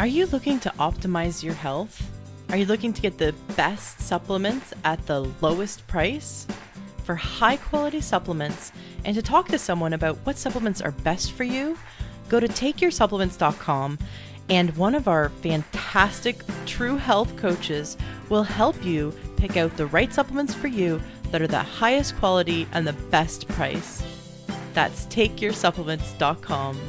Are you looking to optimize your health? Are you looking to get the best supplements at the lowest price? For high quality supplements and to talk to someone about what supplements are best for you, go to takeyoursupplements.com and one of our fantastic True Health coaches will help you pick out the right supplements for you that are the highest quality and the best price. That's takeyoursupplements.com.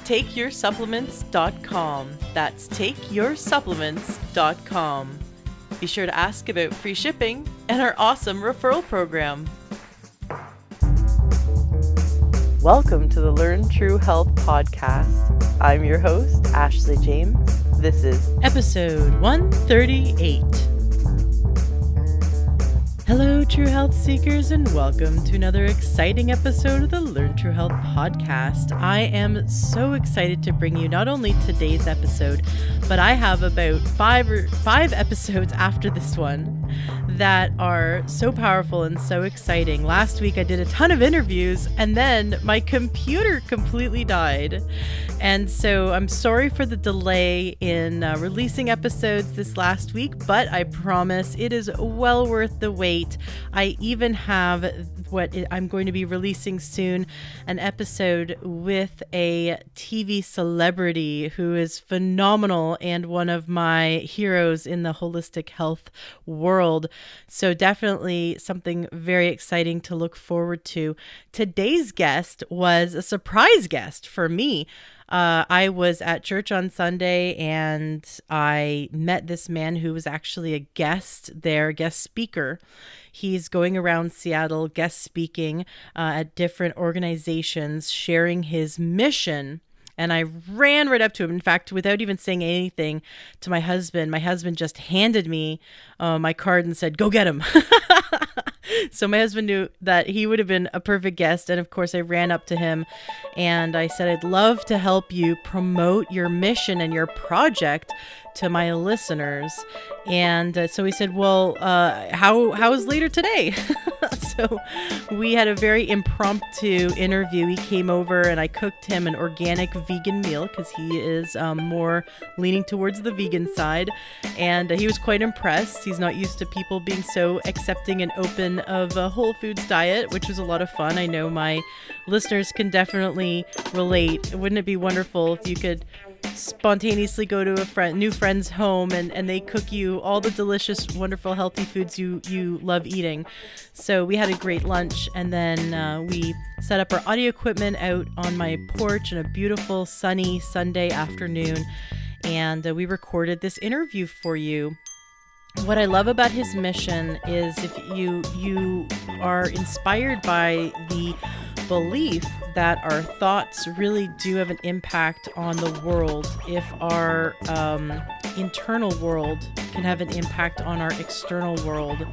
takeyoursupplements.com. That's takeyoursupplements.com. Be sure to ask about free shipping and our awesome referral program. Welcome to the Learn True Health podcast. I'm your host, Ashley James. This is episode 138. Hello, True Health Seekers, and welcome to another exciting episode of the Learn True Health podcast. I am so excited to bring you not only today's episode, but I have about five episodes after this one that are so powerful and so exciting. Last week I did a ton of interviews and then my computer completely died. And so I'm sorry for the delay in releasing episodes this last week, but I promise it is well worth the wait. I even have I'm going to be releasing soon, an episode with a TV celebrity who is phenomenal and one of my heroes in the holistic health world. So definitely something very exciting to look forward to. Today's guest was a surprise guest for me. I was at church on Sunday and I met this man who was actually a guest speaker. He's going around Seattle guest speaking at different organizations, sharing his mission. And I ran right up to him. In fact, without even saying anything to my husband just handed me my card and said, "Go get him." So my husband knew that he would have been a perfect guest. And of course, I ran up to him and I said, "I'd love to help you promote your mission and your project to my listeners." And so he said, "Well, how is later today?" So we had a very impromptu interview. He came over and I cooked him an organic vegan meal because he is more leaning towards the vegan side. And he was quite impressed. He's not used to people being so accepting and open of a whole foods diet, which was a lot of fun. I know my listeners can definitely relate. Wouldn't it be wonderful if you could spontaneously go to a new friend's home and they cook you all the delicious, wonderful, healthy foods you love eating? So we had a great lunch, and then we set up our audio equipment out on my porch on a beautiful sunny Sunday afternoon, and we recorded this interview for you. What I love about his mission is if you are inspired by the belief that our thoughts really do have an impact on the world, if our internal world can have an impact on our external world,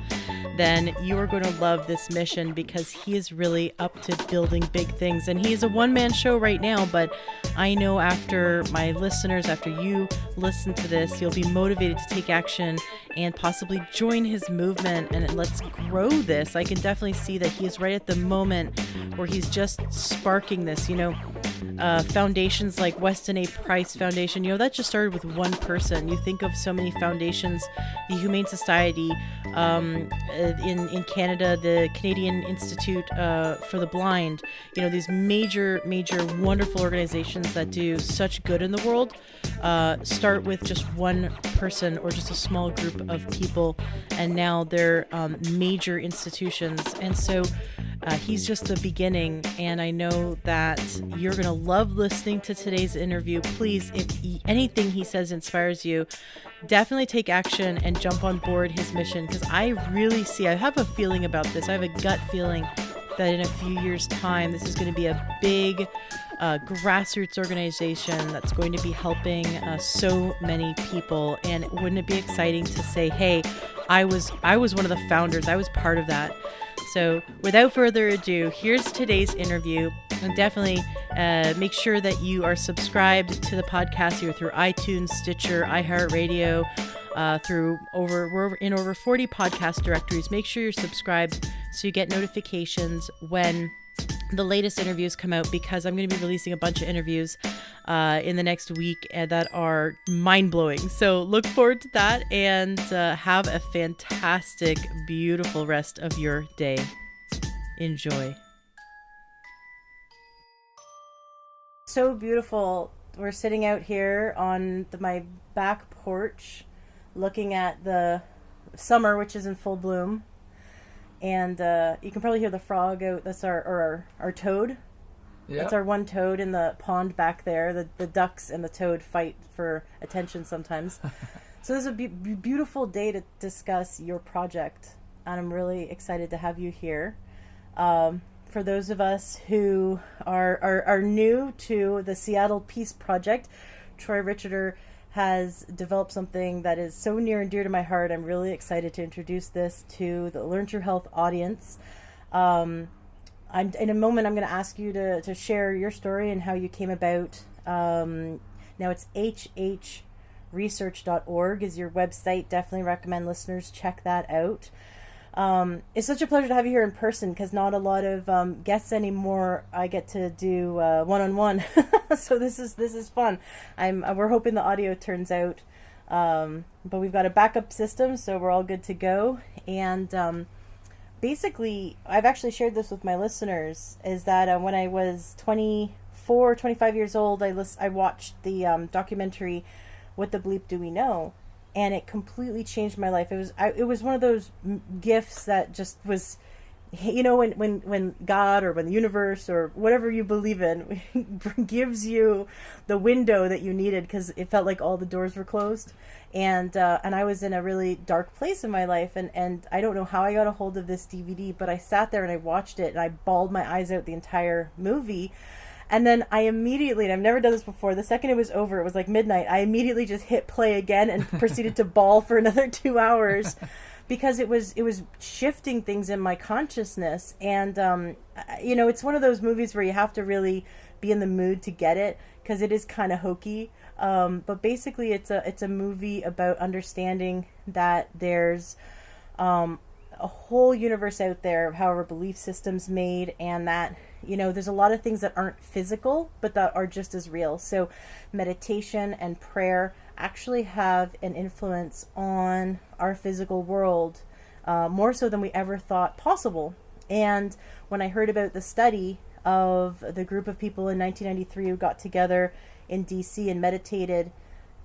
then you are going to love this mission, because he is really up to building big things. And he is a one-man show right now, but I know after you listen to this, you'll be motivated to take action and possibly join his movement, and let's grow this. I can definitely see that he is right at the moment where he's just sparking this. Foundations like Weston A. Price Foundation, that just started with one person. You think of so many foundations, the Humane Society, in Canada, the Canadian Institute for the Blind, these major, wonderful organizations that do such good in the world, start with just one person or just a small group of people, and now they're major institutions. And so he's just the beginning, and I know that you're going to love listening to today's interview. Please, if anything he says inspires you, definitely take action and jump on board his mission, because I have a feeling about this. I have a gut feeling that in a few years' time, this is going to be a big grassroots organization that's going to be helping so many people. And wouldn't it be exciting to say, hey, I was one of the founders. I was part of that. So without further ado, here's today's interview. And definitely make sure that you are subscribed to the podcast either through iTunes, Stitcher, iHeartRadio, we're in over 40 podcast directories. Make sure you're subscribed so you get notifications when the latest interviews come out, because I'm going to be releasing a bunch of interviews in the next week that are mind-blowing. So look forward to that, and have a fantastic, beautiful rest of your day. Enjoy. So beautiful. We're sitting out here on my back porch looking at the summer, which is in full bloom. And you can probably hear the frog out. That's our toad. Yep. That's our one toad in the pond back there. The ducks and the toad fight for attention sometimes. So this is a beautiful day to discuss your project. And I'm really excited to have you here. For those of us who are new to the Seattle Peace Project, Troy Reicherter has developed something that is so near and dear to my heart. I'm really excited to introduce this to the Learn True Health audience. In a moment, I'm going to ask you to share your story and how you came about. Now it's hhresearch.org is your website. Definitely recommend listeners check that out. It's such a pleasure to have you here in person, because not a lot of guests anymore I get to do one-on-one. So this is fun. We're hoping the audio turns out, but we've got a backup system, so we're all good to go. And basically, I've actually shared this with my listeners, is that when I was 24, 25 years old, I watched the documentary What the Bleep Do We Know? And it completely changed my life. It was one of those gifts that just was, you know, when God or when the universe or whatever you believe in gives you the window that you needed, because it felt like all the doors were closed. And I was in a really dark place in my life, and I don't know how I got a hold of this DVD, but I sat there and I watched it and I bawled my eyes out the entire movie. And then I immediately, and I've never done this before, the second it was over, it was like midnight, I immediately just hit play again and proceeded to bawl for another 2 hours, because it was shifting things in my consciousness. And, you know, it's one of those movies where you have to really be in the mood to get it, because it is kind of hokey. But basically it's a movie about understanding that there's a whole universe out there of how our belief system's made, and that, you know, there's a lot of things that aren't physical, but that are just as real. So meditation and prayer actually have an influence on our physical world, more so than we ever thought possible. And when I heard about the study of the group of people in 1993 who got together in DC and meditated,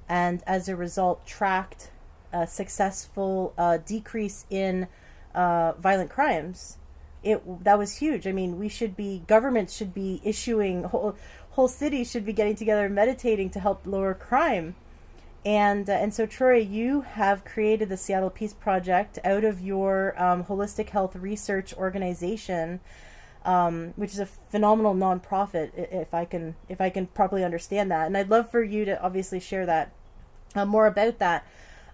and as a result tracked a successful decrease in violent crimes, that was huge. I mean, governments should be issuing, whole cities should be getting together and meditating to help lower crime. And so Troy, you have created the Seattle Peace Project out of your holistic health research organization, which is a phenomenal nonprofit, if I can properly understand that. And I'd love for you to obviously share that more about that.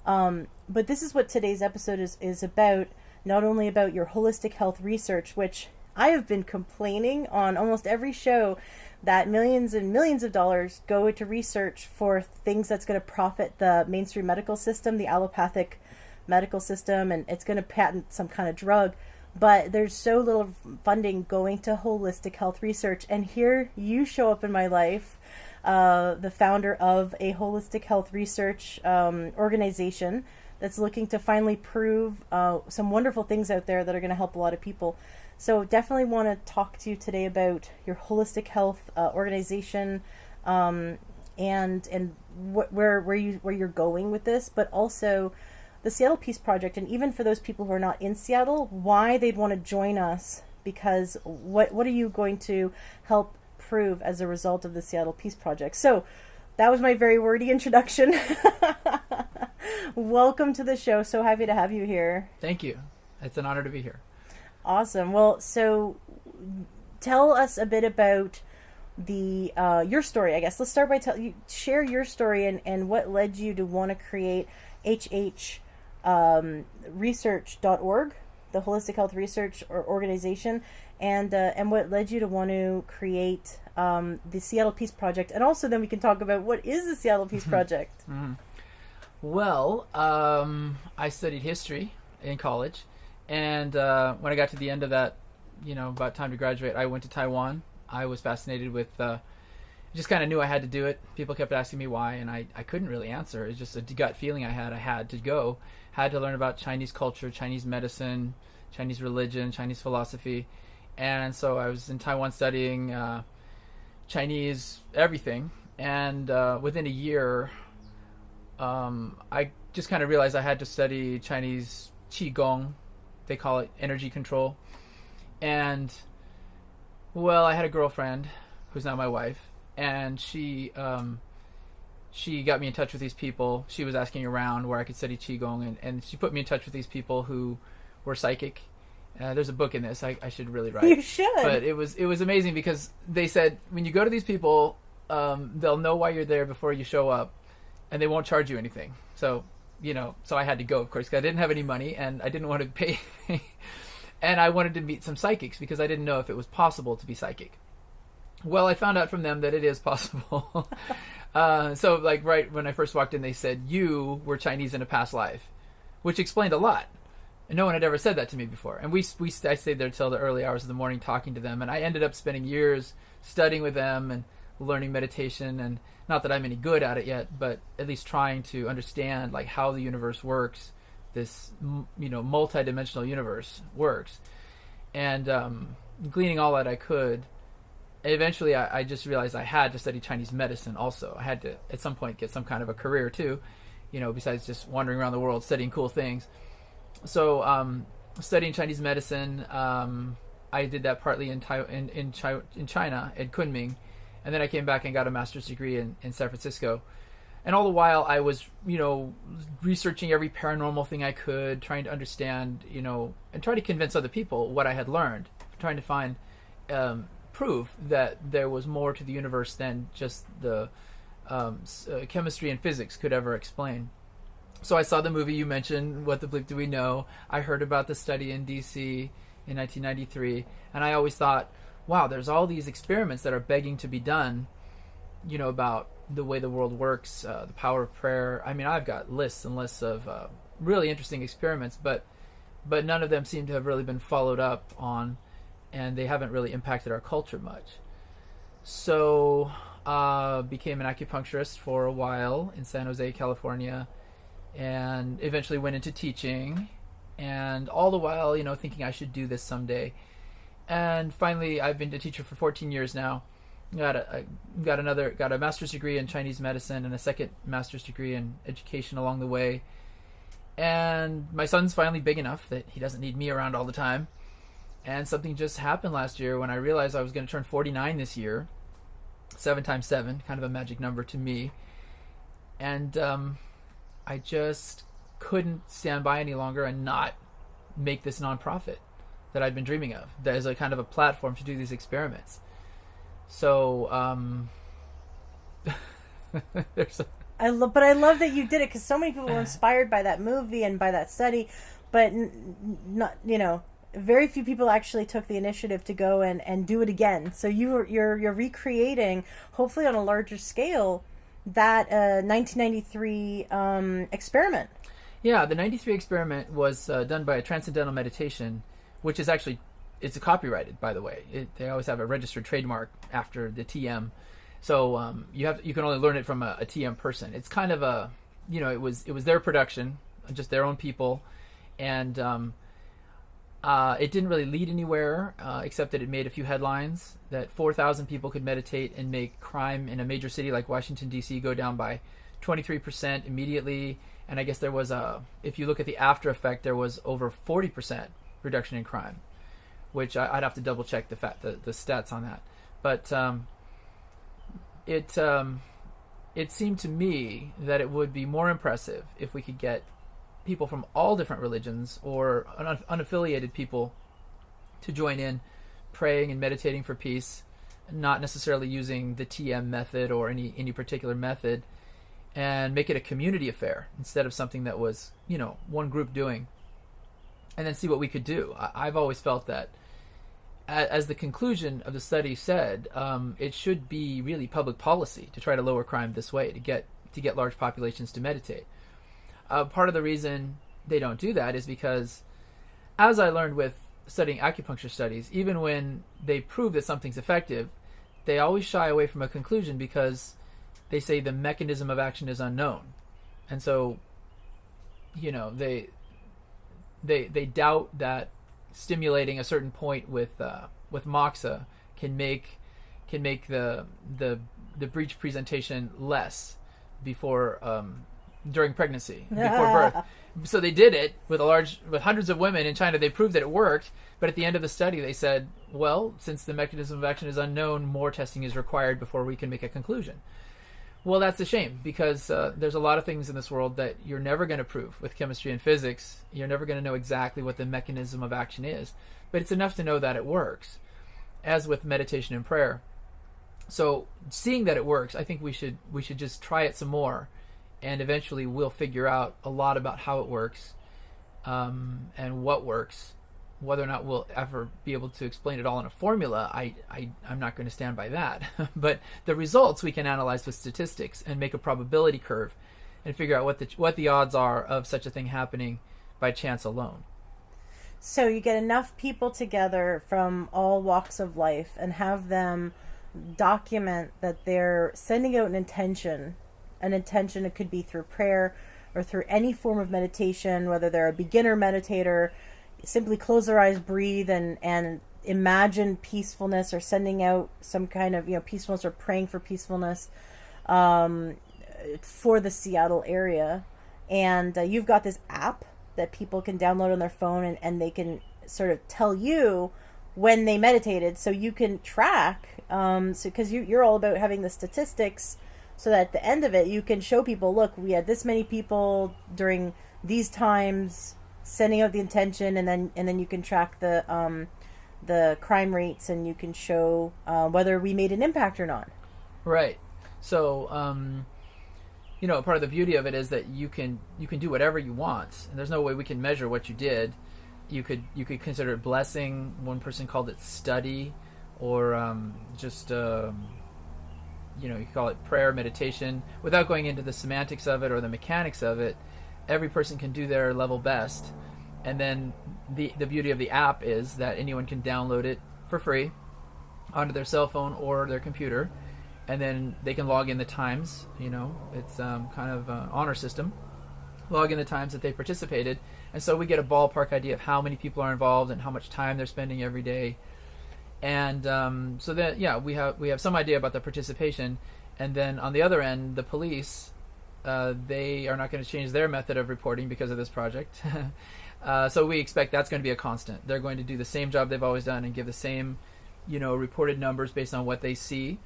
But this is what today's episode is about. Not only about your holistic health research, which I have been complaining on almost every show that millions and millions of dollars go to research for things that's going to profit the mainstream medical system, the allopathic medical system, and it's going to patent some kind of drug. But there's so little funding going to holistic health research. And here you show up in my life, the founder of a holistic health research organization that's looking to finally prove some wonderful things out there that are going to help a lot of people. So definitely want to talk to you today about your holistic health organization, and where you're going with this, but also the Seattle Peace Project, and even for those people who are not in Seattle, why they'd want to join us, because what are you going to help prove as a result of the Seattle Peace Project? So that was my very wordy introduction. Welcome to the show. So happy to have you here. Thank you. It's an honor to be here. Awesome. Well, so tell us a bit about your story, I guess. Let's start by share your story and what led you to want to create research.org, the Holistic Health Research Organization, and what led you to want to create the Seattle Peace Project. And also then we can talk about what is the Seattle Peace Project. Mm-hmm. Well, I studied history in college, and when I got to the end of that about time to graduate, I went to Taiwan. I was fascinated with, just kind of knew I had to do it. People kept asking me why, and I couldn't really answer. It's just a gut feeling I had to go. Had to learn about Chinese culture, Chinese medicine, Chinese religion, Chinese philosophy. And so I was in Taiwan studying Chinese everything. And within a year, I just kind of realized I had to study Chinese Qigong. They call it energy control. And, well, I had a girlfriend who's now my wife. And she got me in touch with these people. She was asking around where I could study Qigong. And she put me in touch with these people who were psychic. There's a book in this. I should really write. You should. But it was amazing because they said, when you go to these people, they'll know why you're there before you show up, and they won't charge you anything. So, so I had to go, of course, because I didn't have any money, and I didn't want to pay. And I wanted to meet some psychics because I didn't know if it was possible to be psychic. Well, I found out from them that it is possible. So, like, right when I first walked in, they said, you were Chinese in a past life, which explained a lot. And no one had ever said that to me before. And I stayed there till the early hours of the morning talking to them. And I ended up spending years studying with them and learning meditation. And not that I'm any good at it yet, but at least trying to understand like how the universe works, this multi-dimensional universe works. And gleaning all that I could. Eventually, I just realized I had to study Chinese medicine also. I had to, at some point, get some kind of a career too, besides just wandering around the world studying cool things. So, studying Chinese medicine, I did that partly in China, at Kunming, and then I came back and got a master's degree in San Francisco. And all the while, I was, researching every paranormal thing I could, trying to understand, and try to convince other people what I had learned, trying to find proof that there was more to the universe than just the chemistry and physics could ever explain. So I saw the movie you mentioned, What the Bleep Do We Know? I heard about the study in D.C. in 1993, and I always thought, wow, there's all these experiments that are begging to be done, about the way the world works, the power of prayer. I mean, I've got lists and lists of really interesting experiments, but none of them seem to have really been followed up on, and they haven't really impacted our culture much. So became an acupuncturist for a while in San Jose, California, and eventually went into teaching, and all the while, thinking I should do this someday. And finally, I've been a teacher for 14 years now. Got a master's degree in Chinese medicine and a second master's degree in education along the way. And my son's finally big enough that he doesn't need me around all the time. And something just happened last year when I realized I was going to turn 49 this year. 7 times 7, kind of a magic number to me. And I just couldn't stand by any longer and not make this nonprofit that I'd been dreaming of. That is a kind of a platform to do these experiments. So, I love that you did it, because so many people were inspired by that movie and by that study, but not, very few people actually took the initiative to go and do it again. So you're recreating, hopefully on a larger scale, that 1993 experiment. Yeah, the 93 experiment was done by a transcendental meditation, which is actually, it's copyrighted, by the way. They always have a registered trademark after the TM. So you can only learn it from a TM person. It's kind of a, it was their production, just their own people, and it didn't really lead anywhere, except that it made a few headlines that 4,000 people could meditate and make crime in a major city like Washington, D.C. go down by 23% immediately. And I guess there was if you look at the after effect, there was over 40% reduction in crime, which I'd have to double check the stats on that. But it seemed to me that it would be more impressive if we could get people from all different religions or unaffiliated people to join in praying and meditating for peace, not necessarily using the TM method or any particular method, and make it a community affair instead of something that was, one group doing, and then see what we could do. I've always felt that, as the conclusion of the study said, it should be really public policy to try to lower crime this way, to get large populations to meditate. Part of the reason they don't do that is because, as I learned with studying acupuncture studies, even when they prove that something's effective, they always shy away from a conclusion because they say the mechanism of action is unknown. And so, they doubt that stimulating a certain point with moxa can make the breech presentation less before during pregnancy, before birth. So they did it with hundreds of women in China. They proved that it worked, but at the end of the study they said, well, since the mechanism of action is unknown, more testing is required before we can make a conclusion. Well, that's a shame, because there's a lot of things in this world that you're never going to prove with chemistry and physics. You're never going to know exactly what the mechanism of action is, but it's enough to know that it works, as with meditation and prayer. So seeing that it works, I think we should just try it some more, and eventually we'll figure out a lot about how it works, and what works. Whether or not we'll ever be able to explain it all in a formula, I'm not going to stand by that. But the results we can analyze with statistics and make a probability curve and figure out what the odds are of such a thing happening by chance alone. So you get enough people together from all walks of life and have them document that they're sending out an intention. An intention, it could be through prayer or through any form of meditation, whether they're a beginner meditator, simply close their eyes, breathe, and imagine peacefulness, or sending out some kind of peacefulness, or praying for peacefulness for the Seattle area. And you've got this app that people can download on their phone, and they can sort of tell you when they meditated, so you can track. Because you're all about having the statistics, so that at the end of it, you can show people, look, we had this many people during these times sending out the intention, and then you can track the crime rates, and you can show whether we made an impact or not. Right. So part of the beauty of it is that you can do whatever you want, and there's no way we can measure what you did. You could consider it blessing. One person called it study, or you could call it prayer, meditation, without going into the semantics of it or the mechanics of it. Every person can do their level best, and then the beauty of the app is that anyone can download it for free onto their cell phone or their computer, and then they can log in the times. It's kind of an honor system. Log in the times that they participated, and so we get a ballpark idea of how many people are involved and how much time they're spending every day. And so then, we have some idea about the participation, and then on the other end, the police. They are not going to change their method of reporting because of this project. So we expect that's going to be a constant. They're going to do the same job they've always done and give the same, reported numbers based on what they see.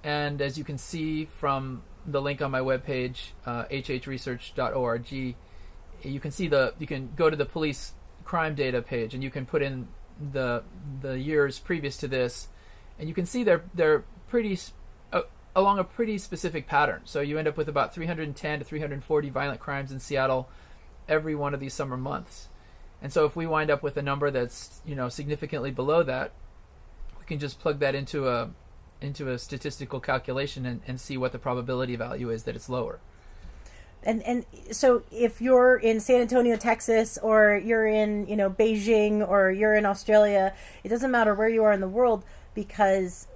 And as you can see from the link on my webpage, hhresearch.org, you can go to the police crime data page, and you can put in the years previous to this, and you can see they're pretty along a pretty specific pattern. So you end up with about 310 to 340 violent crimes in Seattle every one of these summer months. And so if we wind up with a number that's significantly below that, we can just plug that into a statistical calculation and see what the probability value is that it's lower. And so if you're in San Antonio, Texas, or you're in Beijing, or you're in Australia, it doesn't matter where you are in the world, because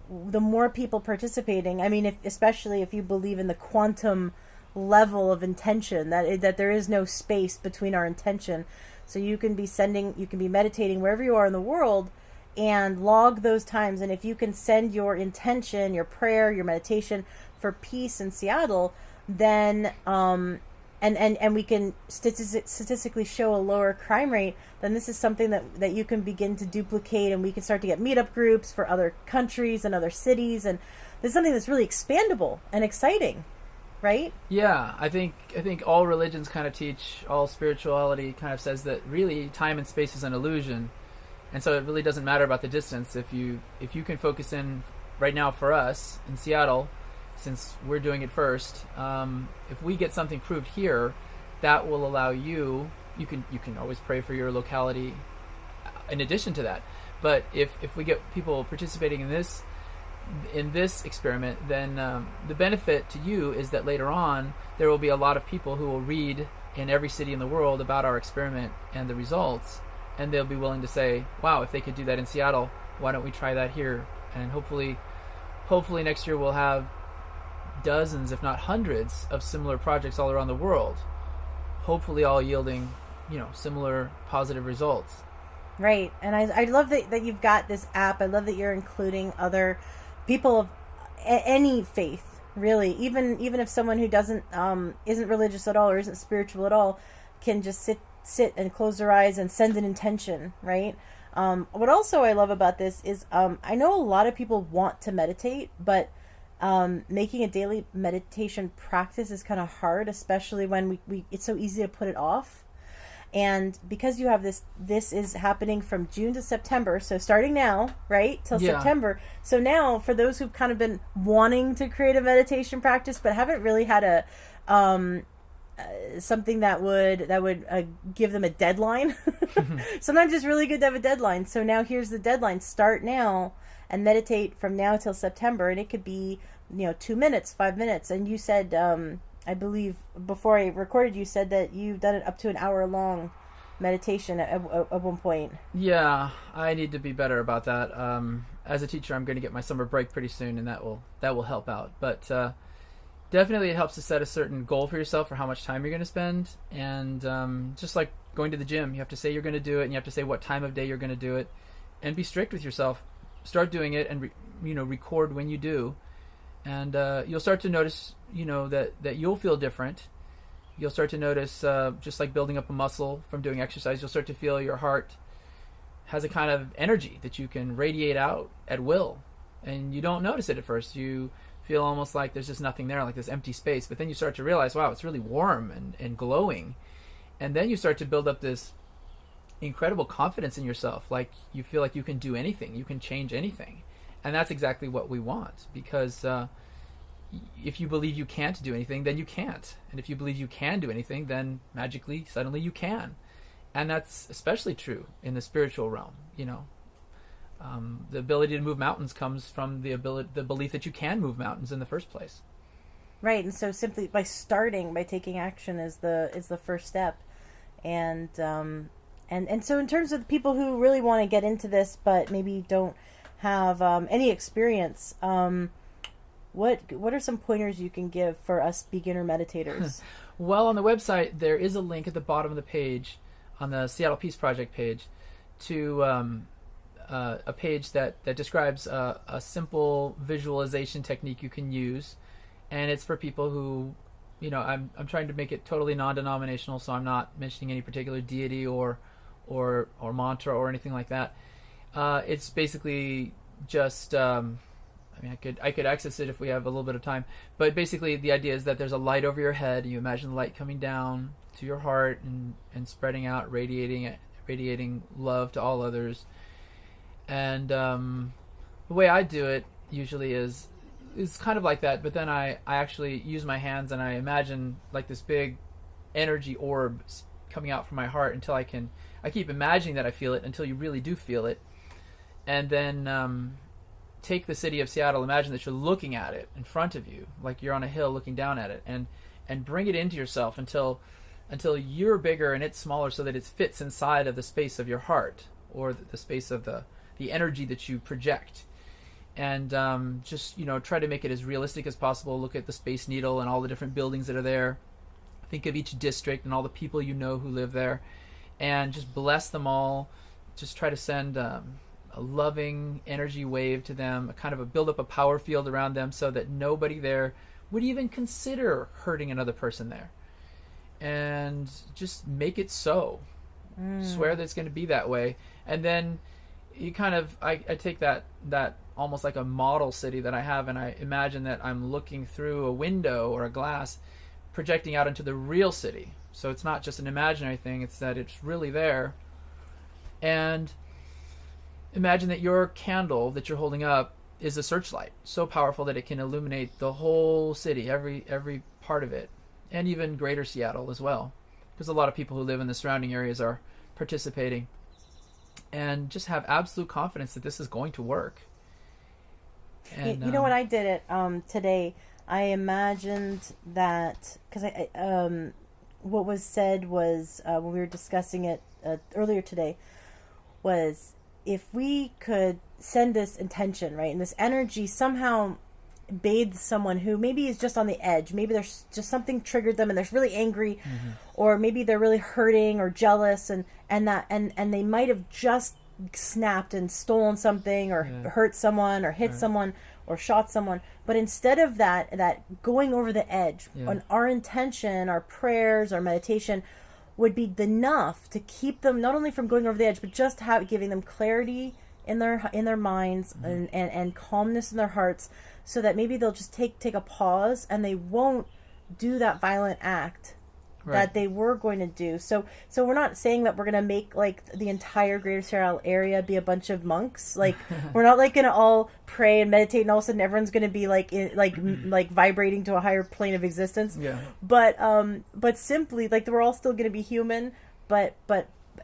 the more people participating, especially if you believe in the quantum level of intention, that there is no space between our intention. So you can be meditating wherever you are in the world, and log those times. And if you can send your intention, your prayer, your meditation for peace in Seattle, then and we can statistically show a lower crime rate, then this is something that you can begin to duplicate, and we can start to get meetup groups for other countries and other cities, and this is something that's really expandable and exciting, right? Yeah, I think all religions kind of teach, all spirituality kind of says that really time and space is an illusion, and so it really doesn't matter about the distance. If you can focus in right now for us in Seattle, since we're doing it first, if we get something proved here, that will allow you can always pray for your locality in addition to that. But if we get people participating in this experiment, then the benefit to you is that later on there will be a lot of people who will read in every city in the world about our experiment and the results, and they'll be willing to say, wow, if they could do that in Seattle, why don't we try that here? And hopefully next year we'll have dozens, if not hundreds, of similar projects all around the world, hopefully all yielding, similar positive results. Right. And I love that you've got this app. I love that you're including other people of any faith, really. Even if someone who doesn't isn't religious at all or isn't spiritual at all can just sit and close their eyes and send an intention, right? What also I love about this is I know a lot of people want to meditate, but making a daily meditation practice is kind of hard, especially when we it's so easy to put it off. And because you have this is happening from June to September, so starting now, right, till September. So now, for those who've kind of been wanting to create a meditation practice but haven't really had a something that would give them a deadline. Sometimes it's really good to have a deadline. So now here's the deadline: start now and meditate from now till September, and it could be 2 minutes, 5 minutes. And you said, I believe before I recorded, you said that you've done it up to an hour long meditation at one point. Yeah, I need to be better about that. As a teacher, I'm going to get my summer break pretty soon, and that will help out. But definitely it helps to set a certain goal for yourself for how much time you're going to spend. And just like going to the gym, you have to say you're going to do it, and you have to say what time of day you're going to do it, and be strict with yourself. Start doing it, and record when you do. And you'll start to notice, that you'll feel different. You'll start to notice, just like building up a muscle from doing exercise, you'll start to feel your heart has a kind of energy that you can radiate out at will. And you don't notice it at first. You feel almost like there's just nothing there, like this empty space. But then you start to realize, wow, it's really warm and glowing. And then you start to build up this incredible confidence in yourself. Like you feel like you can do anything. You can change anything. And that's exactly what we want, because if you believe you can't do anything, then you can't. And if you believe you can do anything, then magically, suddenly you can. And that's especially true in the spiritual realm. The ability to move mountains comes from the belief that you can move mountains in the first place. Right, and so simply by taking action is the first step. And so in terms of the people who really want to get into this, but maybe don't have any experience, what are some pointers you can give for us beginner meditators? Well, on the website there is a link at the bottom of the page, on the Seattle Peace Project page, to a page that describes a simple visualization technique you can use, and it's for people who, I'm trying to make it totally non-denominational, so I'm not mentioning any particular deity or mantra or anything like that. It's basically just, I could access it if we have a little bit of time, but basically the idea is that there's a light over your head. You imagine the light coming down to your heart and spreading out, radiating love to all others. And the way I do it usually is kind of like that, but then I actually use my hands and I imagine like this big energy orb coming out from my heart until I keep imagining that I feel it until you really do feel it. And then take the city of Seattle, imagine that you're looking at it in front of you, like you're on a hill looking down at it, and bring it into yourself until you're bigger and it's smaller, so that it fits inside of the space of your heart, or the space of the energy that you project. And just try to make it as realistic as possible. Look at the Space Needle and all the different buildings that are there. Think of each district and all the people who live there, and just bless them all. Just try to send a loving energy wave to them, build up a power field around them, so that nobody there would even consider hurting another person there. And just make it so. Swear that it's going to be that way. And then you I take that almost like a model city that I have, and I imagine that I'm looking through a window or a glass projecting out into the real city. So it's not just an imaginary thing, it's that it's really there. And imagine that your candle that you're holding up is a searchlight, so powerful that it can illuminate the whole city, every part of it, and even greater Seattle as well, because a lot of people who live in the surrounding areas are participating. And just have absolute confidence that this is going to work. And you know, when I did it today, I imagined that, because what was said was, when we were discussing it earlier today, was if we could send this intention, right, and this energy somehow bathe someone who maybe is just on the edge. Maybe there's just something triggered them and they're really angry, or maybe they're really hurting or jealous, and they might have just snapped and stolen something, or hurt someone, or hit someone, or shot someone. But instead of that going over the edge, on our intention, our prayers, our meditation would be enough to keep them not only from going over the edge, but just giving them clarity in their minds, and calmness in their hearts, so that maybe they'll just take a pause and they won't do that violent act that they were going to do. So we're not saying that we're going to make like the entire greater Seattle area be a bunch of monks. Like we're not like going to all pray and meditate and all of a sudden everyone's going to be like vibrating to a higher plane of existence. Yeah. But simply like we're all still going to be human, but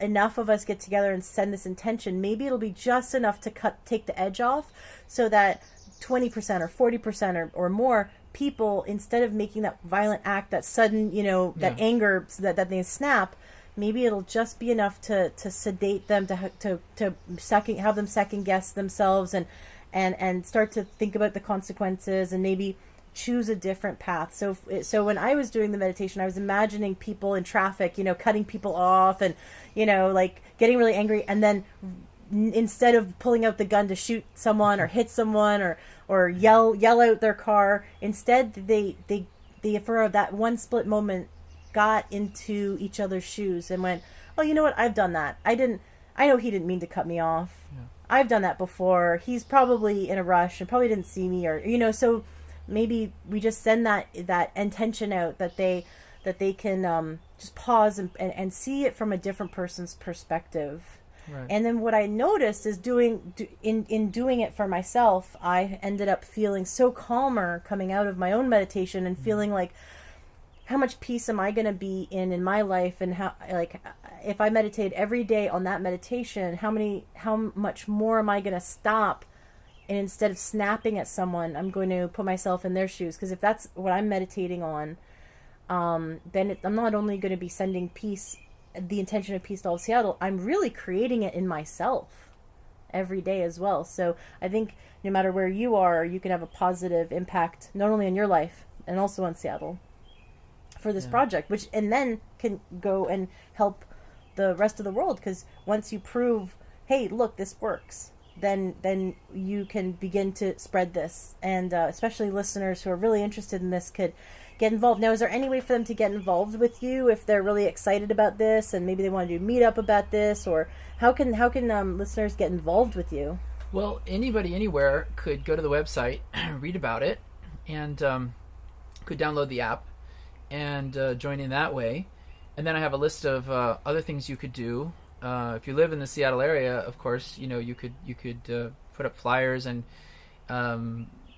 enough of us get together and send this intention. Maybe it'll be just enough to take the edge off, so that 20% or 40% or more people, instead of making that violent act, that sudden, that anger, that they snap, maybe it'll just be enough to sedate them, to have them second guess themselves, and start to think about the consequences, and maybe choose a different path. So when I was doing the meditation, I was imagining people in traffic, cutting people off, and like getting really angry, and then instead of pulling out the gun to shoot someone or hit someone or yell out their car, instead they for that one split moment got into each other's shoes and went, oh, you know what, I've done that. I know he didn't mean to cut me off. Yeah. I've done that before. He's probably in a rush and probably didn't see me, or so maybe we just send that intention out, that they can just pause and see it from a different person's perspective. Right. And then what I noticed is in doing it for myself, I ended up feeling so calmer coming out of my own meditation, and feeling like, how much peace am I going to be in my life, and how, like, if I meditate every day on that meditation, how much more am I going to stop, and instead of snapping at someone, I'm going to put myself in their shoes. Because if that's what I'm meditating on, then I'm not only going to be sending peace, the intention of peace to all of Seattle, I'm really creating it in myself every day as well. So I think no matter where you are, you can have a positive impact not only on your life and also on Seattle for this project, which and then can go and help the rest of the world. Because once you prove, hey, look, this works, then you can begin to spread this, and especially listeners who are really interested in this could get involved. Now, is there any way for them to get involved with you if they're really excited about this and maybe they want to do meetup about this, or how can listeners get involved with you? Well, anybody anywhere could go to the website, read about it, and could download the app and join in that way. And then I have a list of other things you could do. If you live in the Seattle area, of course, you could put up flyers, and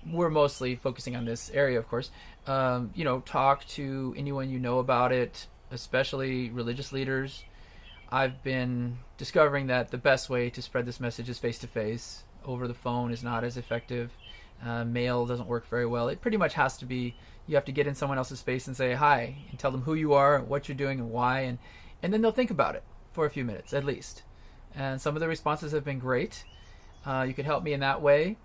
we're mostly focusing on this area, of course. Talk to anyone you know about it, especially religious leaders. I've been discovering that the best way to spread this message is face-to-face. Over the phone is not as effective. Mail doesn't work very well. It pretty much has to be, you have to get in someone else's space and say hi, and tell them who you are, what you're doing, and why, and then they'll think about it for a few minutes at least. And some of the responses have been great. You could help me in that way.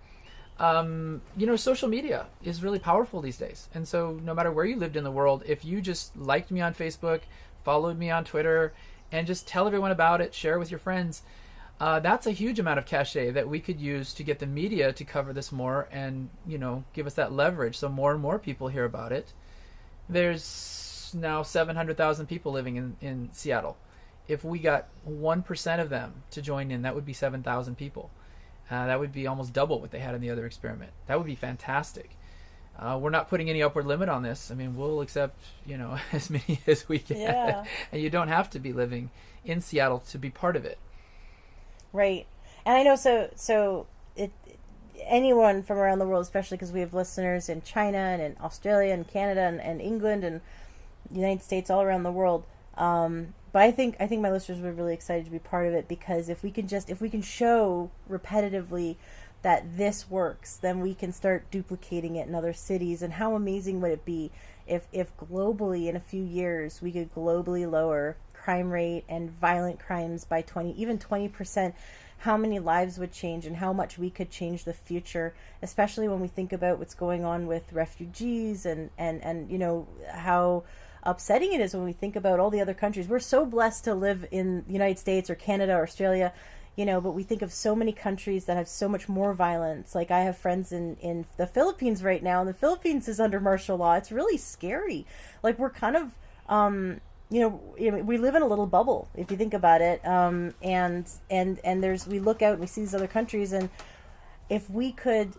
Social media is really powerful these days. And so no matter where you lived in the world, if you just liked me on Facebook, followed me on Twitter, and just tell everyone about it, share it with your friends, that's a huge amount of cachet that we could use to get the media to cover this more and, give us that leverage so more and more people hear about it. There's now 700,000 people living in Seattle. If we got 1% of them to join in, that would be 7,000 people. That would be almost double what they had in the other experiment. That would be fantastic. We're not putting any upward limit on this. I mean, we'll accept, as many as we can. Yeah. And you don't have to be living in Seattle to be part of it. Right. And I know anyone from around the world, especially because we have listeners in China and in Australia and Canada and England and the United States, all around the world. But I think my listeners were really excited to be part of it, because if we can show repetitively that this works, then we can start duplicating it in other cities. And how amazing would it be if globally in a few years we could globally lower crime rate and violent crimes by 20%, how many lives would change and how much we could change the future, especially when we think about what's going on with refugees and how upsetting it is when we think about all the other countries. We're so blessed to live in the United States or Canada or Australia, but we think of so many countries that have so much more violence. Like I have friends in the Philippines right now, and the Philippines is under martial law. It's really scary. Like we're kind of, we live in a little bubble if you think about it. We look out and we see these other countries, and if we could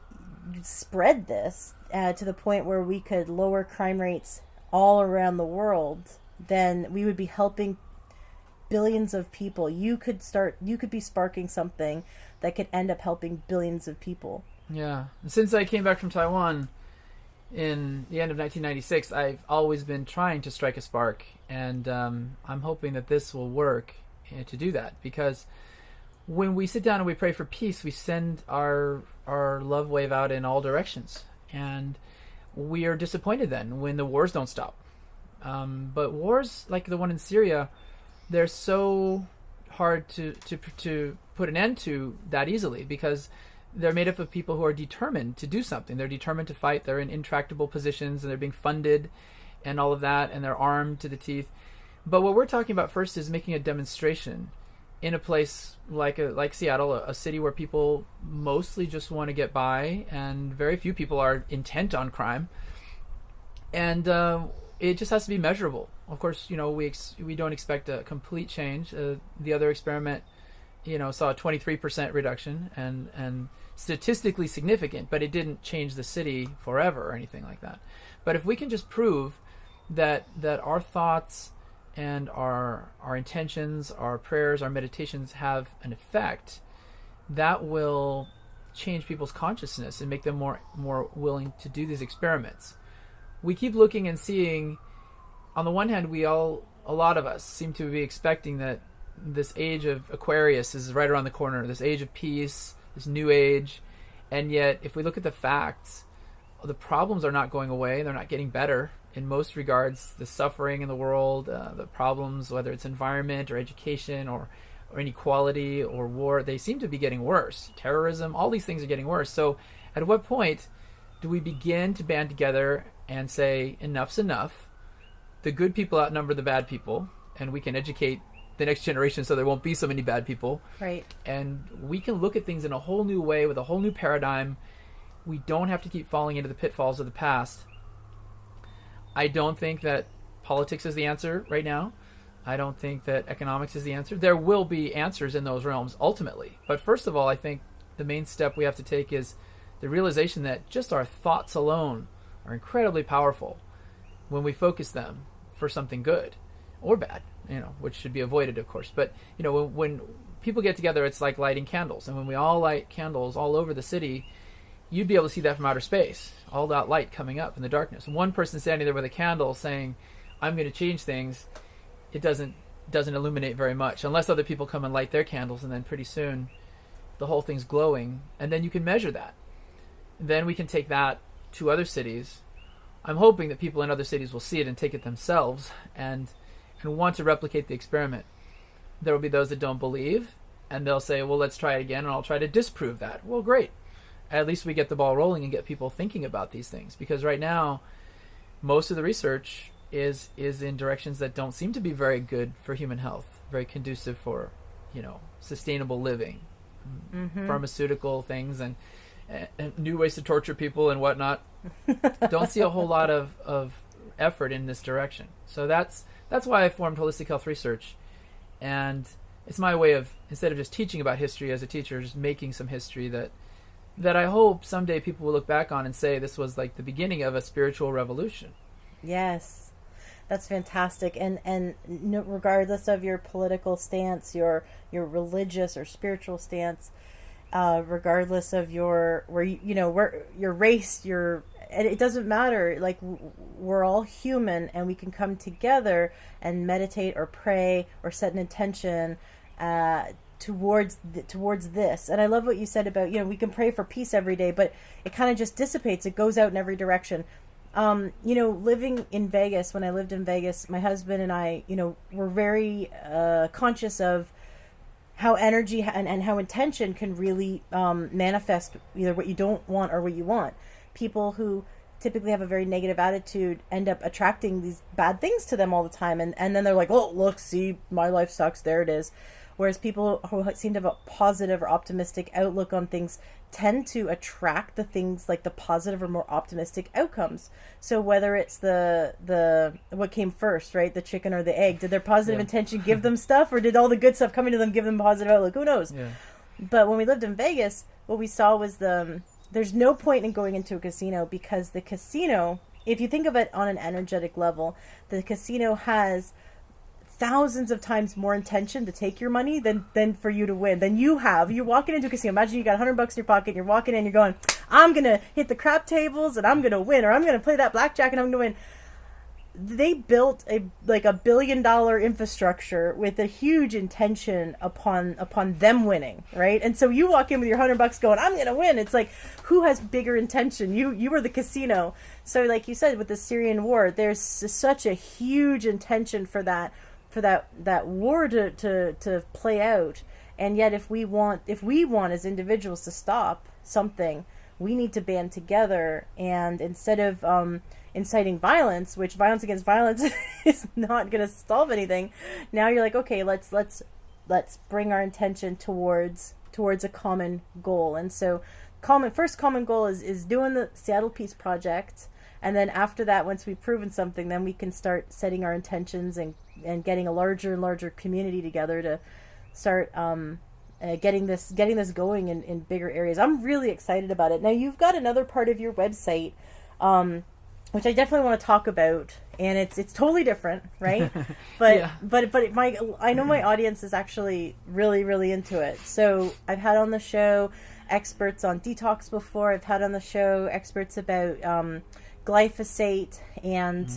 spread this to the point where we could lower crime rates all around the world, then we would be helping billions of people. You could be sparking something that could end up helping billions of people. Yeah. Since I came back from Taiwan in the end of 1996, I've always been trying to strike a spark, and I'm hoping that this will work to do that, because when we sit down and we pray for peace, we send our love wave out in all directions, and we are disappointed then when the wars don't stop. But wars like the one in Syria, they're so hard to put an end to that easily, because they're made up of people who are determined to do something. They're determined to fight. They're in intractable positions, and they're being funded and all of that, and they're armed to the teeth. But what we're talking about first is making a demonstration in a place like Seattle, a city where people mostly just want to get by, and very few people are intent on crime. And it just has to be measurable. Of course, we don't expect a complete change. The other experiment, saw a 23% reduction and statistically significant, but it didn't change the city forever or anything like that. But if we can just prove that our thoughts and our intentions, our prayers, our meditations have an effect, that will change people's consciousness and make them more willing to do these experiments. We keep looking and seeing, on the one hand, a lot of us seem to be expecting that this age of Aquarius is right around the corner, this age of peace, this new age, and yet if we look at the facts, the problems are not going away. They're not getting better in most regards. The suffering in the world, the problems, whether it's environment or education or inequality or war, they seem to be getting worse. Terrorism, all these things are getting worse. So at what point do we begin to band together and say, enough's enough? The good people outnumber the bad people, and we can educate the next generation so there won't be so many bad people. Right. And we can look at things in a whole new way with a whole new paradigm. We don't have to keep falling into the pitfalls of the past. I don't think that politics is the answer right now. I don't think that economics is the answer. There will be answers in those realms ultimately. But first of all, I think the main step we have to take is the realization that just our thoughts alone are incredibly powerful when we focus them for something good or bad, which should be avoided, of course. But, when people get together, it's like lighting candles. And when we all light candles all over the city, you'd be able to see that from outer space, all that light coming up in the darkness. One person standing there with a candle saying, I'm going to change things, it doesn't illuminate very much, unless other people come and light their candles, and then pretty soon the whole thing's glowing. And then you can measure that. Then we can take that to other cities. I'm hoping that people in other cities will see it and take it themselves and want to replicate the experiment. There will be those that don't believe, and they'll say, well, let's try it again, and I'll try to disprove that. Well, great. At least we get the ball rolling and get people thinking about these things. Because right now, most of the research is in directions that don't seem to be very good for human health, very conducive for, sustainable living, pharmaceutical things, and new ways to torture people and whatnot. Don't see a whole lot of effort in this direction. So that's why I formed Holistic Health Research. And it's my way of, instead of just teaching about history as a teacher, just making some history that I hope someday people will look back on and say this was like the beginning of a spiritual revolution. Yes, that's fantastic. And regardless of your political stance, your religious or spiritual stance, regardless of your race, and it doesn't matter. Like, we're all human, and we can come together and meditate or pray or set an intention towards this. And I love what you said about, we can pray for peace every day, but it kind of just dissipates. It goes out in every direction. Living in Vegas, when I lived in Vegas, my husband and I, were very conscious of how energy and how intention can really manifest either what you don't want or what you want. People who typically have a very negative attitude end up attracting these bad things to them all the time. And then they're like, oh, look, see, my life sucks. There it is. Whereas people who seem to have a positive or optimistic outlook on things tend to attract the things like the positive or more optimistic outcomes. So whether it's the what came first, right? The chicken or the egg? Did their positive intention give them stuff, or did all the good stuff coming to them give them positive outlook? Who knows? Yeah. But when we lived in Vegas, what we saw was there's no point in going into a casino, because the casino, if you think of it on an energetic level, the casino has thousands of times more intention to take your money than for you to win. Than you have. You're walking into a casino. Imagine you got $100 in your pocket. You're walking in. You're going, I'm gonna hit the crap tables and I'm gonna win, or I'm gonna play that blackjack and I'm gonna win. They built a $1 billion infrastructure with a huge intention upon them winning, right? And so you walk in with your $100 going, I'm gonna win. It's like, who has bigger intention? You were the casino. So like you said, with the Syrian war, there's such a huge intention for that war to play out. And yet if we want as individuals to stop something, we need to band together. And instead of inciting violence, which violence against violence is not going to solve anything, now you're like, okay, let's bring our intention towards a common goal. And so first common goal is doing the Seattle Peace Project. And then after that, once we've proven something, then we can start setting our intentions and getting a larger and larger community together to start getting this going in bigger areas. I'm really excited about it. Now, you've got another part of your website, which I definitely want to talk about, and it's totally different, right? But I know my audience is actually really, really into it. So I've had on the show experts on detox before. I've had on the show experts about glyphosate and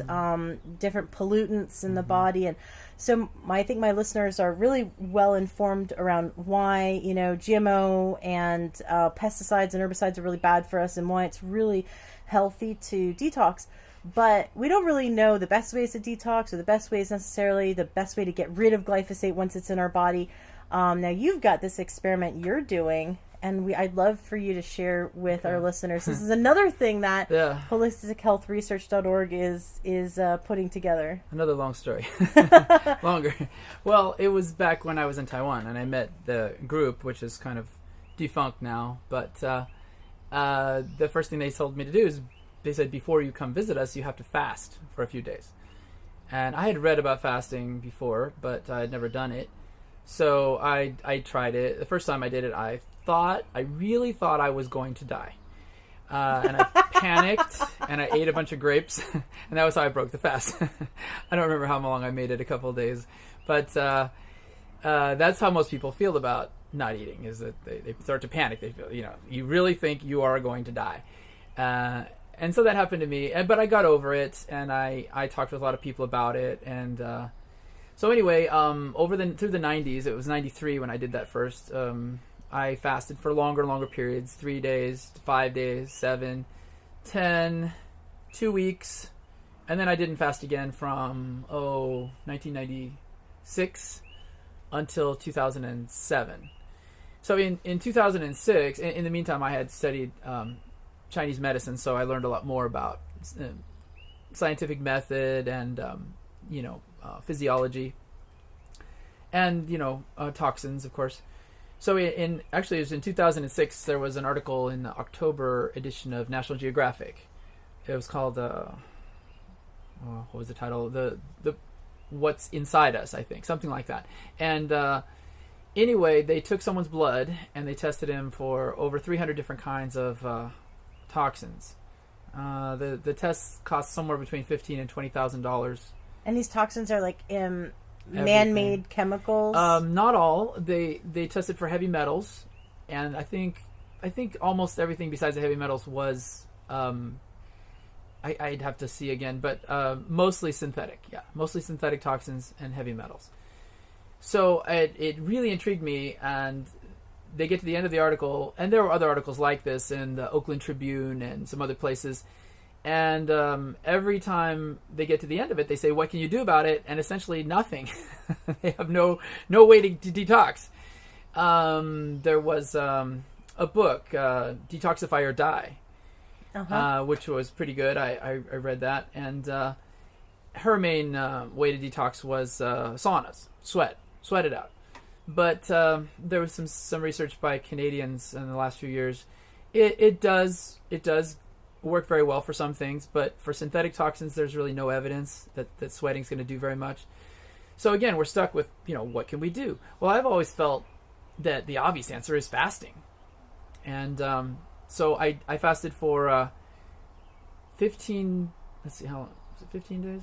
different pollutants in the body. And so I think my listeners are really well informed around why, GMO and pesticides and herbicides are really bad for us, and why it's really healthy to detox. But we don't really know the best ways to detox, or the best ways necessarily, the best way to get rid of glyphosate once it's in our body. Now you've got this experiment you're doing, and I'd love for you to share with our listeners. This is another thing that holistichealthresearch.org is putting together. Another long story. Longer. Well, it was back when I was in Taiwan, and I met the group, which is kind of defunct now. But the first thing they told me to do is, they said, before you come visit us, you have to fast for a few days. And I had read about fasting before, but I had never done it. So I tried it. The first time I did it, I really thought I was going to die. And I panicked, and I ate a bunch of grapes, and that was how I broke the fast. I don't remember how long I made it, a couple of days. But that's how most people feel about not eating, is that they start to panic. They feel, you really think you are going to die. And so that happened to me. But I got over it, and I talked with a lot of people about it. And so anyway, through the 90s, it was 93 when I did that first. I fasted for longer and longer periods, 3 days, 5 days, 7, 10, 2 weeks. And then I didn't fast again from, 1996 until 2007. So in 2006, in the meantime, I had studied Chinese medicine, so I learned a lot more about scientific method and, physiology and, toxins, of course. So it was in 2006, there was an article in the October edition of National Geographic. It was called, what was the title? The What's Inside Us, I think, something like that. And anyway, they took someone's blood and they tested him for over 300 different kinds of toxins. The tests cost somewhere between $15,000 and $20,000. And these toxins are like man-made chemicals? Not all. They tested for heavy metals, and I think almost everything besides the heavy metals was I'd have to see again, but mostly synthetic. Yeah, mostly synthetic toxins and heavy metals. So it really intrigued me, and they get to the end of the article, and there were other articles like this in the Oakland Tribune and some other places, And every time they get to the end of it, they say, "What can you do about it?" And essentially nothing. They have no way to detox. There was a book, Detoxify or Die, which was pretty good. I read that. And her main way to detox was saunas, sweat it out. But there was some research by Canadians in the last few years. It does work very well for some things, but for synthetic toxins, there's really no evidence that sweating is going to do very much. So again, we're stuck with, what can we do? Well, I've always felt that the obvious answer is fasting. And so I fasted for 15, let's see, how long? Was it 15 days?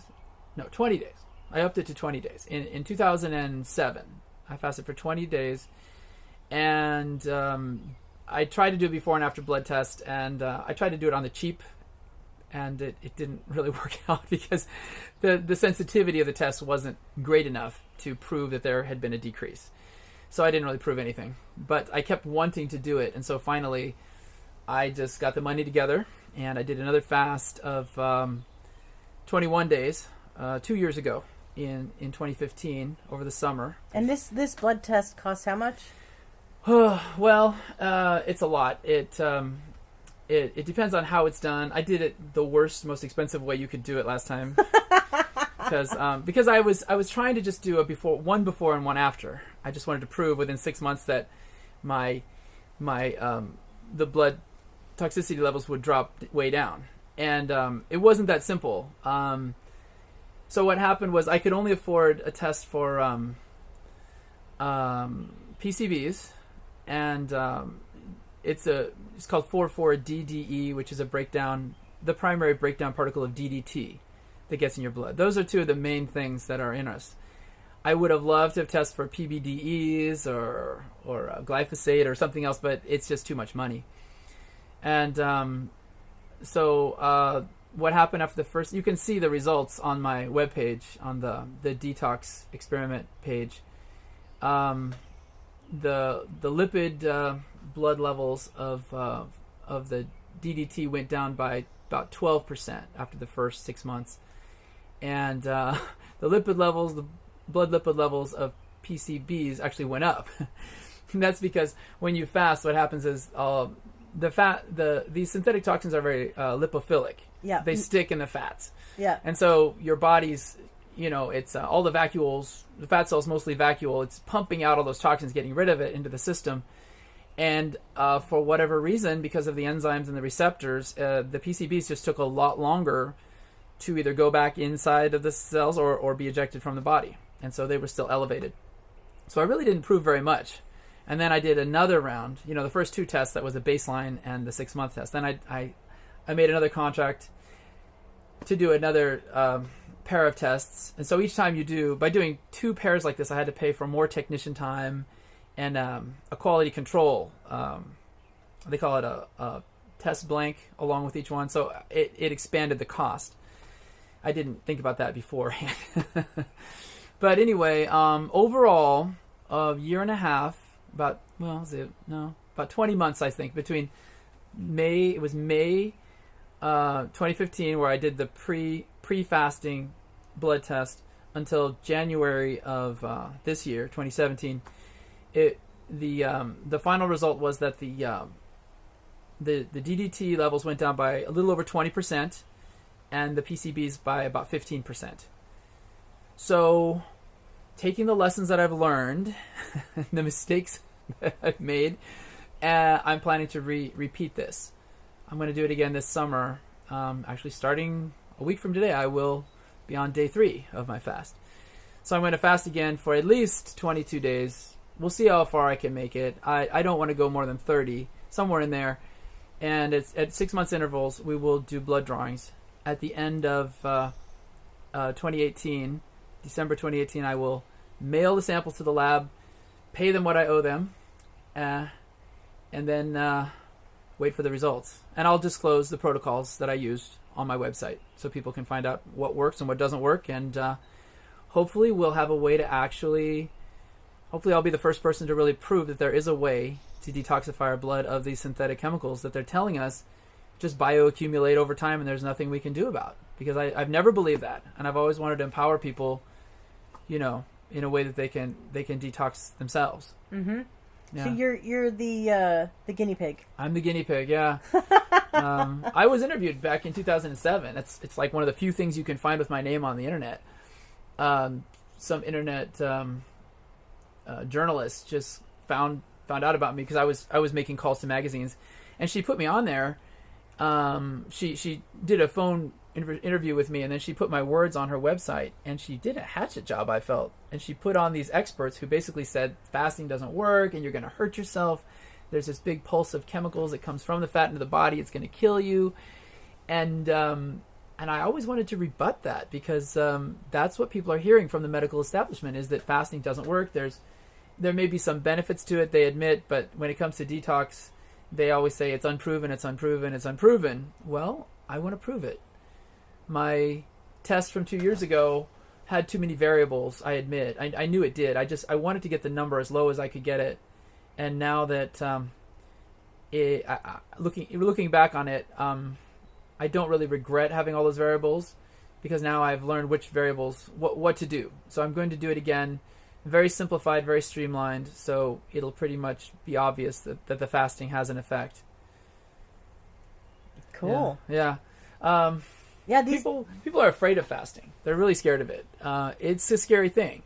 No, 20 days. I upped it to 20 days. In 2007, I fasted for 20 days. And I tried to do it before and after blood test. And I tried to do it on the cheap. And it didn't really work out because the sensitivity of the test wasn't great enough to prove that there had been a decrease. So I didn't really prove anything. But I kept wanting to do it. And so finally, I just got the money together. And I did another fast of 21 days 2 years ago in 2015 over the summer. And this blood test costs how much? Well, it's a lot. It depends on how it's done. I did it the worst, most expensive way you could do it last time. Because I was trying to just do one before and one after. I just wanted to prove within 6 months that the blood toxicity levels would drop way down. And it wasn't that simple. So what happened was I could only afford a test for PCBs, and it's called 4,4-DDE, which is the primary breakdown particle of DDT that gets in your blood. Those are two of the main things that are in us. I would have loved to have tested for PBDEs or glyphosate or something else, but it's just too much money. And so what happened after the first... You can see the results on my webpage, on the detox experiment page. The lipid blood levels of the DDT went down by about 12% after the first 6 months. And the blood lipid levels of PCBs actually went up. And that's because when you fast, what happens is these synthetic toxins are very lipophilic. Yeah. They stick in the fats. Yeah. And so your body's, it's all the vacuoles, the fat cells mostly vacuole. It's pumping out all those toxins, getting rid of it into the system. And for whatever reason, because of the enzymes and the receptors, the PCBs just took a lot longer to either go back inside of the cells or be ejected from the body. And so they were still elevated. So I really didn't prove very much. And then I did another round. The first two tests, that was a baseline and the 6-month test. Then I made another contract to do another pair of tests. And so each time by doing 2 pairs like this, I had to pay for more technician time and a quality control. They call it a test blank along with each one. So it expanded the cost. I didn't think about that beforehand. But anyway, overall, a year and a half, about 20 months, I think, between May 2015, where I did the pre-fasting blood test, until January of this year, 2017. The final result was that the DDT levels went down by a little over 20%, and the PCBs by about 15%. So, taking the lessons that I've learned, the mistakes that I've made, I'm planning to repeat this. I'm going to do it again this summer. Actually, starting a week from today, I will be on day 3 of my fast. So I'm going to fast again for at least 22 days. We'll see how far I can make it. I don't want to go more than 30, somewhere in there. And it's at 6 months intervals. We will do blood drawings. At the end of 2018, December 2018, I will mail the samples to the lab, pay them what I owe them, and then wait for the results. And I'll disclose the protocols that I used on my website so people can find out what works and what doesn't work. And hopefully we'll have a way to hopefully I'll be the first person to really prove that there is a way to detoxify our blood of these synthetic chemicals that they're telling us just bioaccumulate over time and there's nothing we can do about. Because I've never believed that, and I've always wanted to empower people, in a way that they can detox themselves. Mm-hmm. Yeah. So you're the guinea pig. I'm the guinea pig, yeah. I was interviewed back in 2007. It's like one of the few things you can find with my name on the internet. Some internet journalist just found out about me because I was making calls to magazines, and she put me on there. She did a phone interview with me, and then she put my words on her website, and she did a hatchet job, I felt. And she put on these experts who basically said fasting doesn't work and you're going to hurt yourself. There's this big pulse of chemicals that comes from the fat into the body. It's going to kill you. And I always wanted to rebut that because that's what people are hearing from the medical establishment, is that fasting doesn't work. There may be some benefits to it, they admit, but when it comes to detox, they always say it's unproven, it's unproven, it's unproven. Well, I want to prove it. My test from 2 years ago had too many variables, I admit. I knew it did. I wanted to get the number as low as I could get it. And now that looking back on it, I don't really regret having all those variables because now I've learned which variables, what to do. So I'm going to do it again, very simplified, very streamlined, so it'll pretty much be obvious that the fasting has an effect. Cool. Yeah. People are afraid of fasting. They're really scared of it. It's a scary thing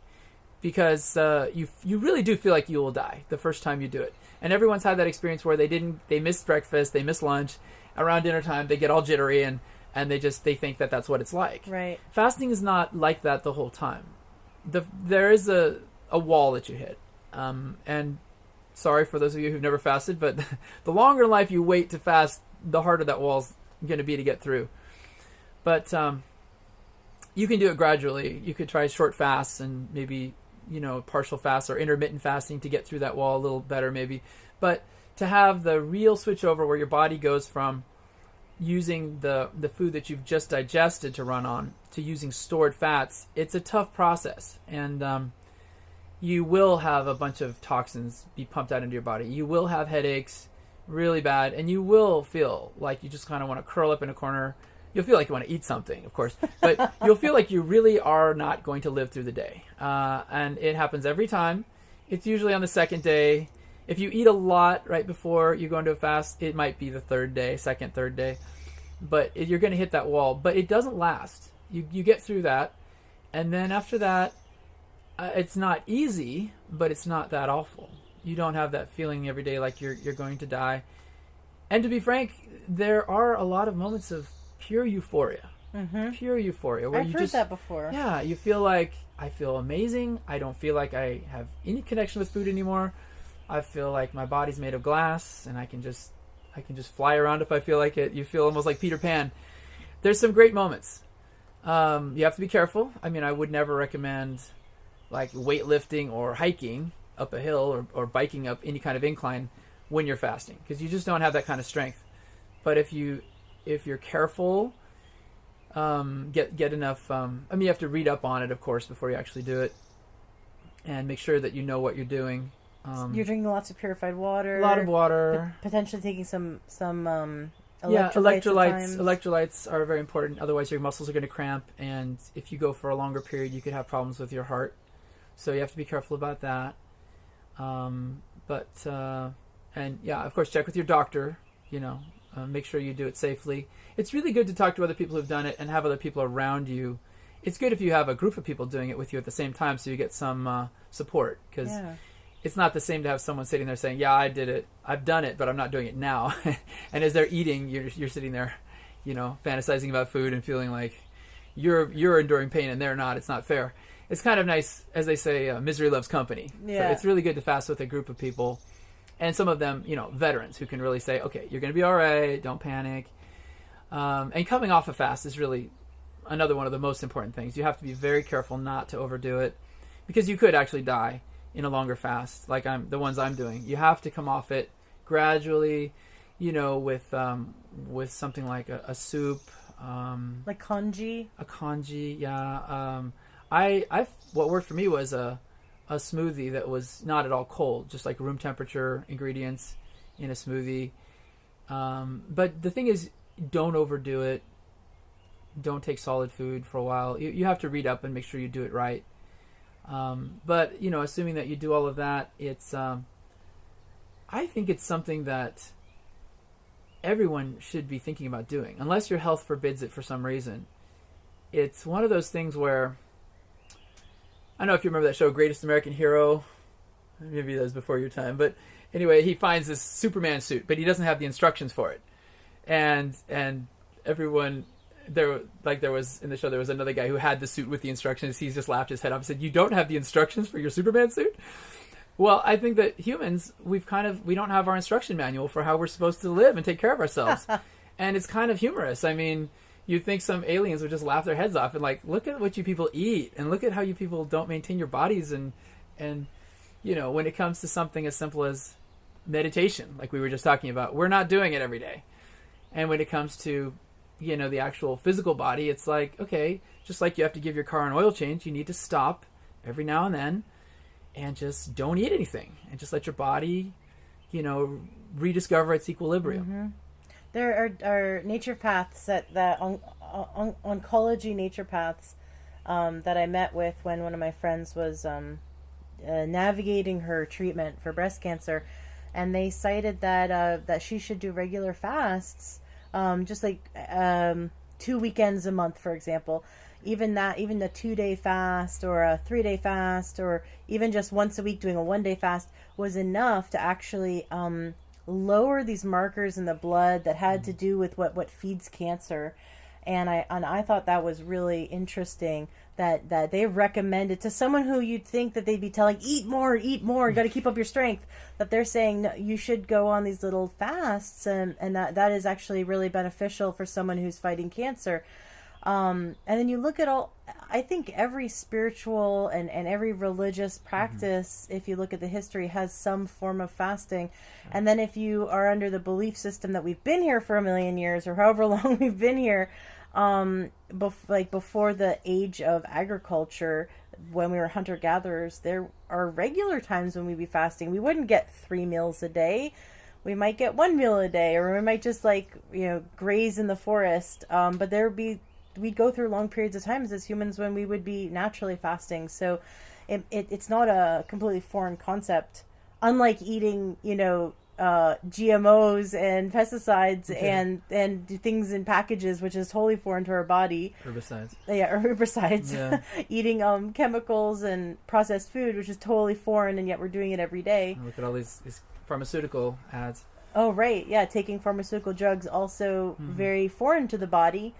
because you really do feel like you will die the first time you do it. And everyone's had that experience where they miss breakfast, they miss lunch. Around dinner time, they get all jittery and they think that that's what it's like. Right. Fasting is not like that the whole time. There is a wall that you hit. And sorry for those of you who've never fasted, but the longer in life you wait to fast, the harder that wall's going to be to get through. But you can do it gradually. You could try short fasts and maybe, partial fasts or intermittent fasting to get through that wall a little better maybe. But to have the real switch over where your body goes from using the food that you've just digested to run on to using stored fats, it's a tough process. And you will have a bunch of toxins be pumped out into your body. You will have headaches really bad, and you will feel like you just kind of want to curl up in a corner. You'll feel like you want to eat something, of course, but you'll feel like you really are not going to live through the day. And it happens every time. It's usually on the second day. If you eat a lot right before you go into a fast, it might be the third day, third day. But you're going to hit that wall. But it doesn't last. You get through that. And then after that, it's not easy, but it's not that awful. You don't have that feeling every day like you're going to die. And to be frank, there are a lot of moments of pure euphoria. Mm-hmm. Pure euphoria. Where I've heard that before. Yeah, you feel like, I feel amazing. I don't feel like I have any connection with food anymore. I feel like my body's made of glass and I can just fly around if I feel like it. You feel almost like Peter Pan. There's some great moments. You have to be careful. I mean, I would never recommend like weightlifting or hiking up a hill or biking up any kind of incline when you're fasting because you just don't have that kind of strength. But if you're careful, get enough. You have to read up on it, of course, before you actually do it, and make sure that you know what you're doing. You're drinking lots of purified water. A lot of water. Potentially taking some electrolytes. Yeah, electrolytes are very important. Otherwise, your muscles are going to cramp, and if you go for a longer period, you could have problems with your heart. So you have to be careful about that. And yeah, of course, check with your doctor. Make sure you do it safely. It's really good to talk to other people who've done it and have other people around you. It's good if you have a group of people doing it with you at the same time, so you get some support because. Yeah. It's not the same to have someone sitting there saying, yeah, I did it. I've done it, but I'm not doing it now. And as they're eating, you're sitting there, fantasizing about food and feeling like you're enduring pain and they're not. It's not fair. It's kind of nice, as they say, misery loves company. Yeah. So it's really good to fast with a group of people. And some of them, veterans who can really say, okay, you're going to be all right. Don't panic. And coming off a fast is really another one of the most important things. You have to be very careful not to overdo it because you could actually die in a longer fast, like the ones I'm doing. You have to come off it gradually, with something like a soup, like congee. A congee, yeah. What worked for me was a smoothie that was not at all cold, just like room temperature ingredients in a smoothie. But the thing is, don't overdo it. Don't take solid food for a while. You have to read up and make sure you do it right. But, you know, assuming that you do all of that, it's, I think it's something that everyone should be thinking about doing, unless your health forbids it for some reason. It's one of those things where, I don't know if you remember that show, Greatest American Hero. Maybe that was before your time, but anyway, he finds this Superman suit, but he doesn't have the instructions for it. And everyone, there was in the show, there was another guy who had the suit with the instructions. He just laughed his head off and said, "You don't have the instructions for your Superman suit?" Well, I think that humans, we don't have our instruction manual for how we're supposed to live and take care of ourselves. And it's kind of humorous. I mean, you'd think some aliens would just laugh their heads off and like, look at what you people eat and look at how you people don't maintain your bodies. And you know, when it comes to something as simple as meditation, like we were just talking about, we're not doing it every day. And when it comes to, you know, the actual physical body, it's like, okay, just like you have to give your car an oil change, you need to stop every now and then and just don't eat anything and just let your body, you know, rediscover its equilibrium. Mm-hmm. There are nature paths that oncology nature paths that I met with when one of my friends was navigating her treatment for breast cancer, and they cited that she should do regular fasts, just like 2 weekends a month, for example. Even a 2-day fast or a 3-day fast, or even just once a week doing a 1-day fast was enough to actually lower these markers in the blood that had to do with what feeds cancer. And I thought that was really interesting that they recommended to someone who you'd think that they'd be telling, eat more, you got to keep up your strength, that they're saying, no, you should go on these little fasts, and that is actually really beneficial for someone who's fighting cancer. And then you look at I think every spiritual and every religious practice, if you look at the history, has some form of fasting. And then if you are under the belief system that we've been here for 1 million years or however long we've been here, before the age of agriculture, when we were hunter-gatherers, there are regular times when we'd be fasting. We wouldn't get 3 meals a day. We might get 1 meal a day, or we might just graze in the forest. But we'd go through long periods of times as humans when we would be naturally fasting. So it's not a completely foreign concept, unlike eating, GMOs and pesticides and things in packages, which is totally foreign to our body. Herbicides. Yeah, or herbicides. Yeah. Eating chemicals and processed food, which is totally foreign, and yet we're doing it every day. Look at all these pharmaceutical ads. Oh, right. Yeah, taking pharmaceutical drugs also very foreign to the body.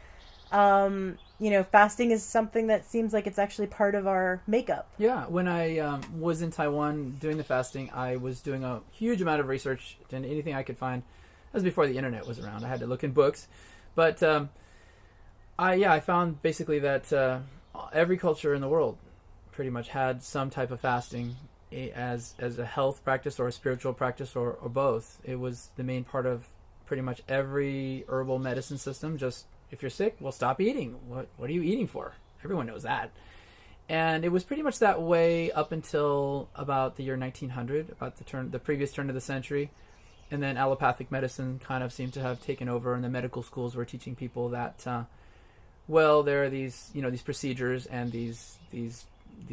Fasting is something that seems like it's actually part of our makeup. Yeah, when I was in Taiwan doing the fasting, I was doing a huge amount of research and anything I could find. That was before the internet was around. I had to look in books. But I found basically that every culture in the world pretty much had some type of fasting as a health practice or a spiritual practice or both. It was the main part of pretty much every herbal medicine system. Just if you're sick, well, stop eating. What are you eating for? Everyone knows that. And it was pretty much that way up until about the year 1900, about the previous turn of the century. And then allopathic medicine kind of seemed to have taken over, and the medical schools were teaching people that, there are these procedures and these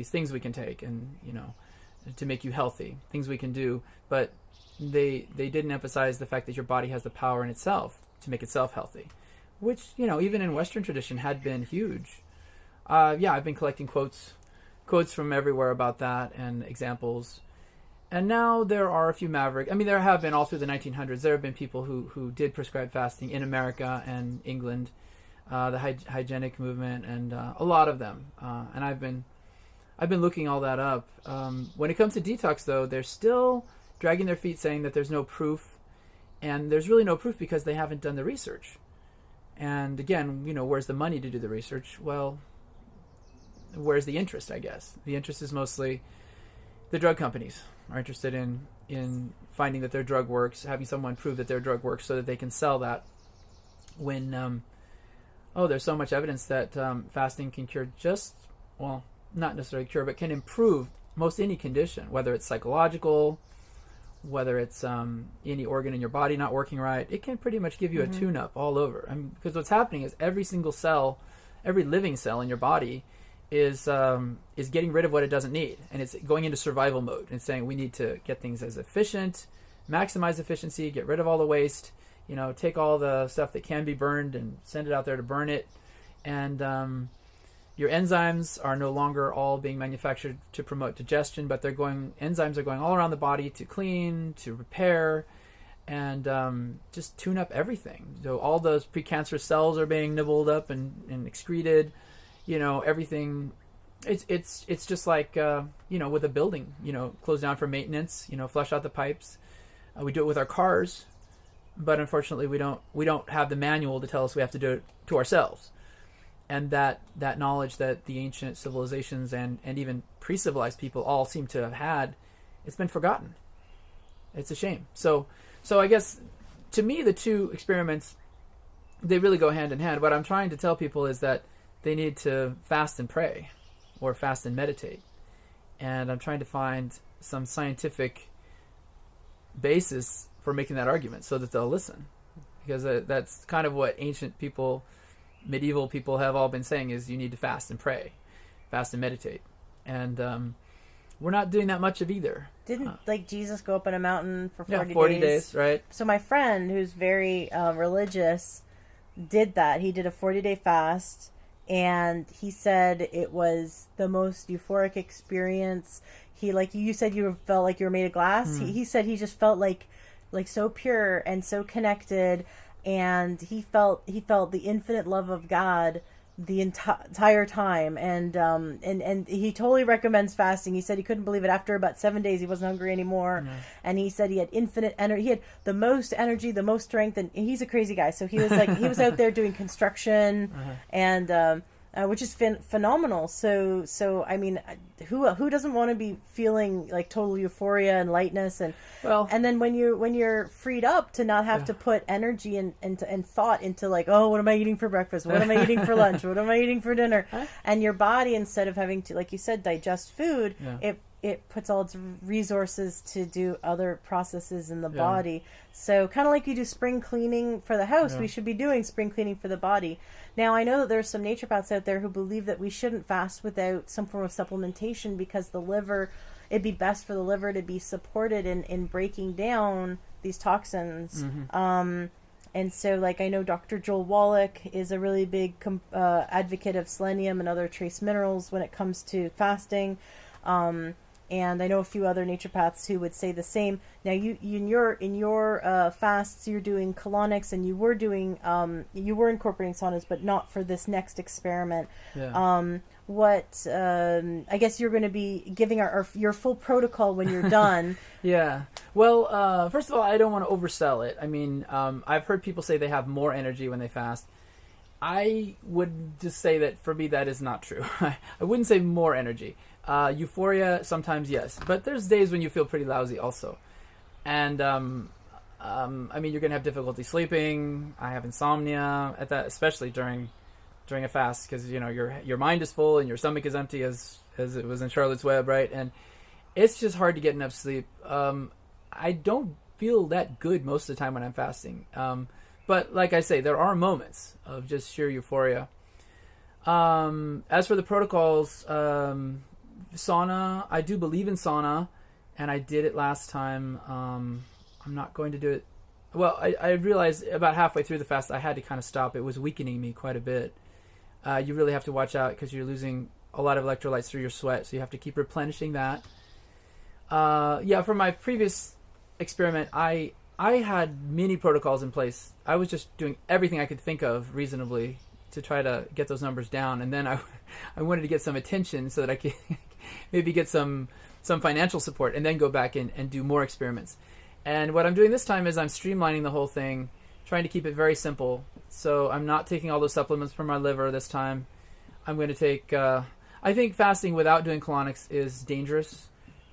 things we can take, and to make you healthy, things we can do. But they didn't emphasize the fact that your body has the power in itself to make itself healthy, which, even in Western tradition had been huge. I've been collecting quotes from everywhere about that and examples. And now there are a few maverick. I mean, there have been all through the 1900s. There have been people who did prescribe fasting in America and England, the hygienic movement, and a lot of them. And I've been looking all that up. When it comes to detox, though, they're still dragging their feet, saying that there's no proof, and there's really no proof because they haven't done the research. And again, where's the money to do the research? Well, where's the interest, I guess? The interest is mostly the drug companies are interested in finding that their drug works, having someone prove that their drug works so that they can sell that. When, there's so much evidence that fasting can cure not necessarily cure, but can improve most any condition, whether it's psychological whether it's any organ in your body not working right, it can pretty much give you a tune-up all over. I mean, because what's happening is every single cell, every living cell in your body is getting rid of what it doesn't need, and it's going into survival mode and saying we need to get things as efficient, maximize efficiency, get rid of all the waste, take all the stuff that can be burned and send it out there to burn it. And your enzymes are no longer all being manufactured to promote digestion, but enzymes are going all around the body to clean, to repair, and just tune up everything. So all those precancerous cells are being nibbled up and excreted. Everything. It's just like with a building. Close down for maintenance. Flush out the pipes. We do it with our cars, but unfortunately we don't have the manual to tell us we have to do it to ourselves. And that knowledge that the ancient civilizations and even pre-civilized people all seem to have had, it's been forgotten. It's a shame. So I guess, to me, the two experiments, they really go hand in hand. What I'm trying to tell people is that they need to fast and pray, or fast and meditate. And I'm trying to find some scientific basis for making that argument so that they'll listen. Because that's kind of what ancient people, medieval people have all been saying, is you need to fast and pray, fast and meditate. And we're not doing that much of either. Didn't Jesus go up on a mountain for 40 days? 40 days, right. So my friend, who's very religious, did that. He did a 40-day fast, and he said it was the most euphoric experience. He, like you said, you felt like you were made of glass. He said he just felt like so pure and so connected, and he felt the infinite love of God the entire time, and he totally recommends fasting. He said he couldn't believe it. After about 7 days, he wasn't hungry anymore, and he said he had infinite energy. He had the most energy, the most strength, and he's a crazy guy. So he was out there doing construction, and which is phenomenal. So I mean, who doesn't want to be feeling like total euphoria and lightness, and then when you're freed up to not have to put energy and thought into like, oh, what am I eating for breakfast? What am I eating for lunch? What am I eating for dinner? And your body, instead of having to, like you said, digest food, it puts all its resources to do other processes in the body. So kind of like you do spring cleaning for the house, we should be doing spring cleaning for the body. Now, I know that there's some naturopaths out there who believe that we shouldn't fast without some form of supplementation, because the liver, it'd be best for the liver to be supported in breaking down these toxins. And so, like, I know Dr. Joel Wallach is a really big advocate of selenium and other trace minerals when it comes to fasting. And I know a few other naturopaths who would say the same. Now, you in your fasts, you're doing colonics, and you were incorporating saunas, but not for this next experiment. I guess you're going to be giving your full protocol when you're done. Well, first of all, I don't want to oversell it. I mean, I've heard people say they have more energy when they fast. I would just say that for me, that is not true. I wouldn't say more energy. Euphoria, sometimes yes, but there's days when you feel pretty lousy also. And I mean, you're going to have difficulty sleeping. I have insomnia at that, especially during a fast, because your mind is full and your stomach is empty, as it was in Charlotte's Web, right? And it's just hard to get enough sleep. I don't feel that good most of the time when I'm fasting. But like I say, there are moments of just sheer euphoria. As for the protocols, sauna, I do believe in sauna, and I did it last time. I'm not going to do it. Well, I realized about halfway through the fast I had to kind of stop. It was weakening me quite a bit. You really have to watch out, because you're losing a lot of electrolytes through your sweat, so you have to keep replenishing that. For my previous experiment, I had many protocols in place. I was just doing everything I could think of reasonably to try to get those numbers down, and then I wanted to get some attention so that I could maybe get some financial support, and then go back and do more experiments. And what I'm doing this time is I'm streamlining the whole thing, trying to keep it very simple. So I'm not taking all those supplements for my liver this time. I'm going to take... I think fasting without doing colonics is dangerous,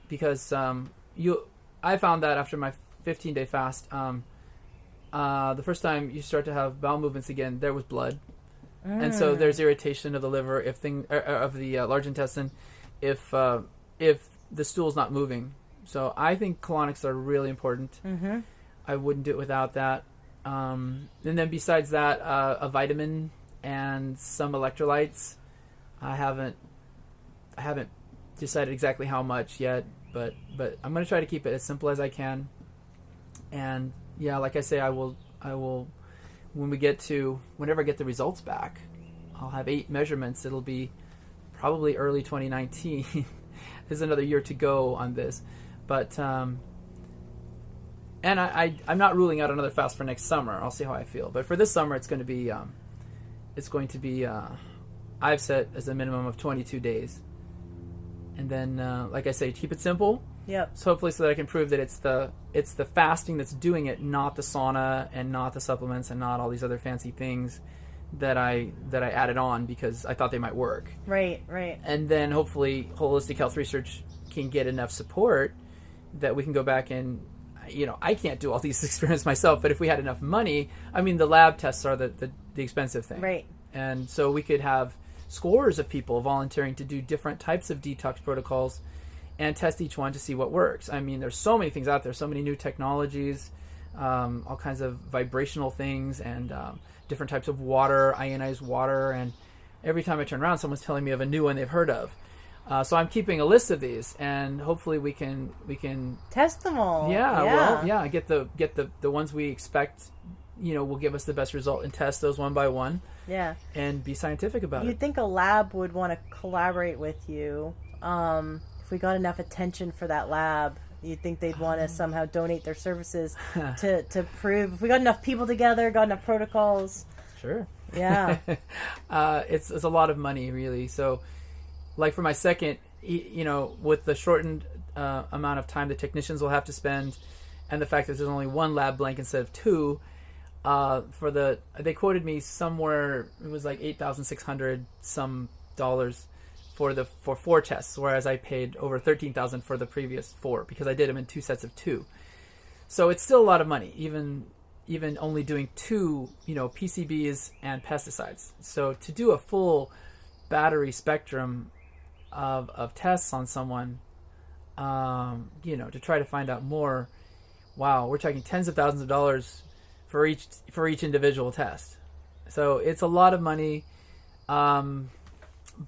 because I found that after my 15-day fast, the first time you start to have bowel movements again, there was blood. And so there's irritation of the liver, of the large intestine, if the stool's not moving. So I think colonics are really important. Mm-hmm. I wouldn't do it without that. And then besides that, a vitamin and some electrolytes. I haven't decided exactly how much yet, but I'm going to try to keep it as simple as I can. And yeah, like I say, I will whenever I get the results back, I'll have 8 measurements. It'll be probably early 2019. There's another year to go on this, but and I'm not ruling out another fast for next summer. I'll see how I feel, but for this summer, it's going to be I've set as a minimum of 22 days, and then like I say, keep it simple. Yep. So hopefully, so that I can prove that it's the fasting that's doing it, not the sauna and not the supplements and not all these other fancy things that I added on because I thought they might work. Right. And then hopefully holistic health research can get enough support that we can go back and, I can't do all these experiments myself, but if we had enough money, I mean, the lab tests are the expensive thing. Right. And so we could have scores of people volunteering to do different types of detox protocols and test each one to see what works. I mean, there's so many things out there, so many new technologies, all kinds of vibrational things and different types of water, ionized water, and every time I turn around, someone's telling me of a new one they've heard of. So I'm keeping a list of these, and hopefully we can test them all. Get the ones we expect, will give us the best result, and test those one by one. Yeah. And be scientific about it. You'd think a lab would want to collaborate with you. If we got enough attention for that lab, you'd think they'd want to somehow donate their services to prove. If we got enough people together, got enough protocols. Sure. Yeah. It's a lot of money, really. So, like for my second, with the shortened amount of time the technicians will have to spend, and the fact that there's only one lab blank instead of 2, they quoted me somewhere, it was like $8,600 some dollars for 4 tests, whereas I paid over $13,000 for the previous 4 because I did them in 2 sets of 2. So it's still a lot of money, even only doing 2, PCBs and pesticides. So to do a full battery spectrum of tests on someone, to try to find out more, wow, we're talking tens of thousands of dollars for each individual test. So it's a lot of money.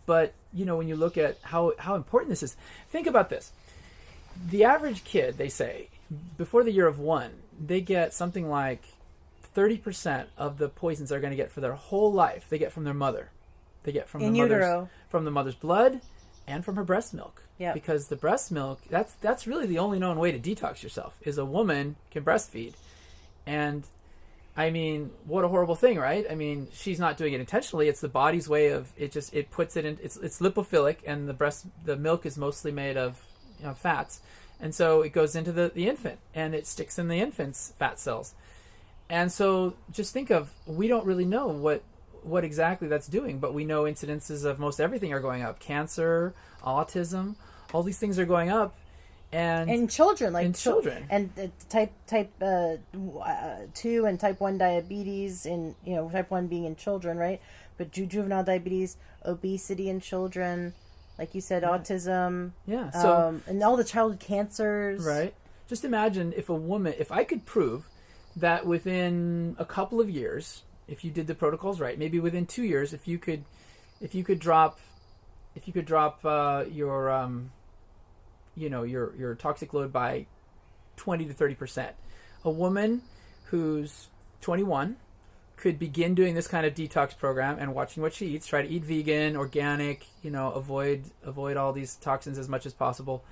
But when you look at how important this is, think about this. The average kid, they say, before the year of 1, they get something like 30% of the poisons they're going to get for their whole life. They get from their mother. They get from the mother's blood and from her breast milk. Yeah. Because the breast milk, that's really the only known way to detox yourself, is a woman can breastfeed. And I mean, what a horrible thing, right? I mean, she's not doing it intentionally. It's the body's way of it puts it in. It's lipophilic, and the milk is mostly made of fats, and so it goes into the infant, and it sticks in the infant's fat cells. And so just think of, we don't really know what exactly that's doing, but we know incidences of most everything are going up. Cancer, autism, all these things are going up. And in children, children, and type 2 and type 1 diabetes, in type 1 being in children, right? But juvenile diabetes, obesity in children, like you said, autism, so and all the childhood cancers, right? Just imagine if I could prove that within a couple of years, if you did the protocols right, maybe within 2 years, if you could drop your toxic load by 20 to 30%. A woman who's 21 could begin doing this kind of detox program and watching what she eats, try to eat vegan, organic, avoid all these toxins as much as possible.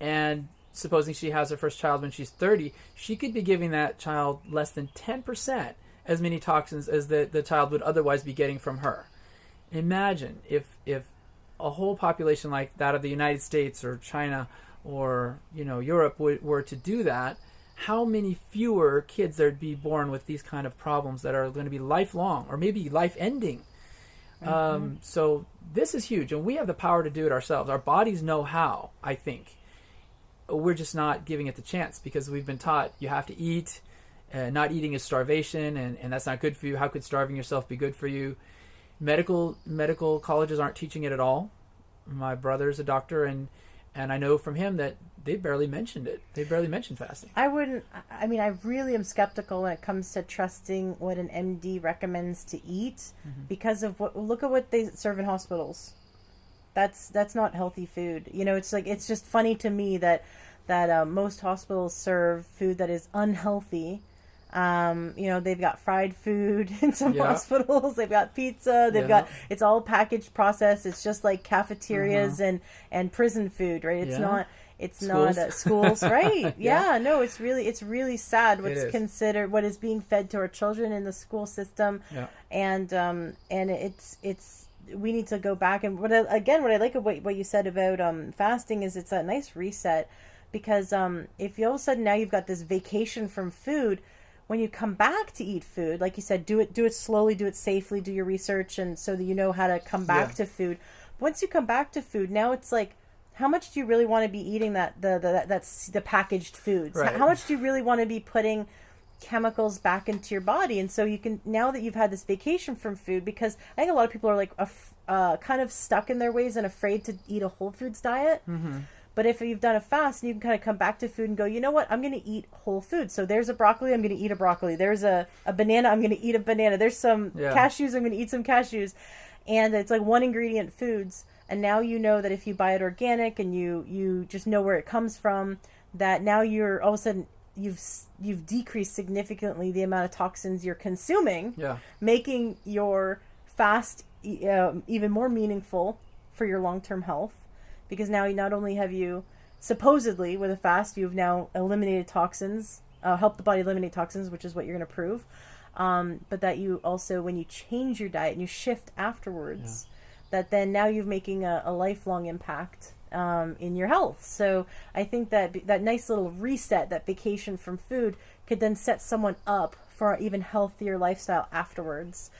And supposing she has her first child when she's 30, she could be giving that child less than 10% as many toxins as the child would otherwise be getting from her. Imagine if a whole population like that of the United States or China or Europe were to do that, how many fewer kids there'd be born with these kind of problems that are going to be lifelong or maybe life-ending. Mm-hmm. So this is huge, and we have the power to do it ourselves. Our bodies know how, I think. We're just not giving it the chance because we've been taught you have to eat. Not eating is starvation, and that's not good for you. How could starving yourself be good for you? Medical colleges aren't teaching it at all. My brother's a doctor, and I know from him that they barely mentioned it. They barely mentioned fasting. I really am skeptical when it comes to trusting what an MD recommends to eat because of look at what they serve in hospitals. That's not healthy food. It's just funny to me that most hospitals serve food that is unhealthy. They've got fried food in some hospitals. They've got pizza. They've got, it's all packaged processed. It's just like cafeterias and prison food, right? It's schools. not schools, right? No, it's really sad what is being fed to our children in the school system. Yeah. And it's we need to go back. And what I like about what you said about fasting is it's a nice reset, because if all of a sudden now you've got this vacation from food, when you come back to eat food, like you said, do it slowly, do it safely, do your research, and so that you know how to come back to food. Once you come back to food, now it's like, how much do you really want to be eating that's the packaged foods? Right. How much do you really want to be putting chemicals back into your body? And so you can, now that you've had this vacation from food, because I think a lot of people are like kind of stuck in their ways and afraid to eat a whole foods diet. Mm-hmm. But if you've done a fast, and you can kind of come back to food and go, you know what, I'm going to eat whole food. So there's a broccoli, I'm going to eat a broccoli. There's a banana, I'm going to eat a banana. There's some cashews, I'm going to eat some cashews. And it's like one ingredient foods. And now you know that if you buy it organic and you just know where it comes from, that now you're all of a sudden you've decreased significantly the amount of toxins you're consuming, making your fast even more meaningful for your long-term health. Because now not only have you, supposedly with a fast, you've now eliminated toxins, helped the body eliminate toxins, which is what you're going to prove, but that you also, when you change your diet and you shift afterwards, that then now you're making a lifelong impact in your health. So I think that nice little reset, that vacation from food, could then set someone up for an even healthier lifestyle afterwards.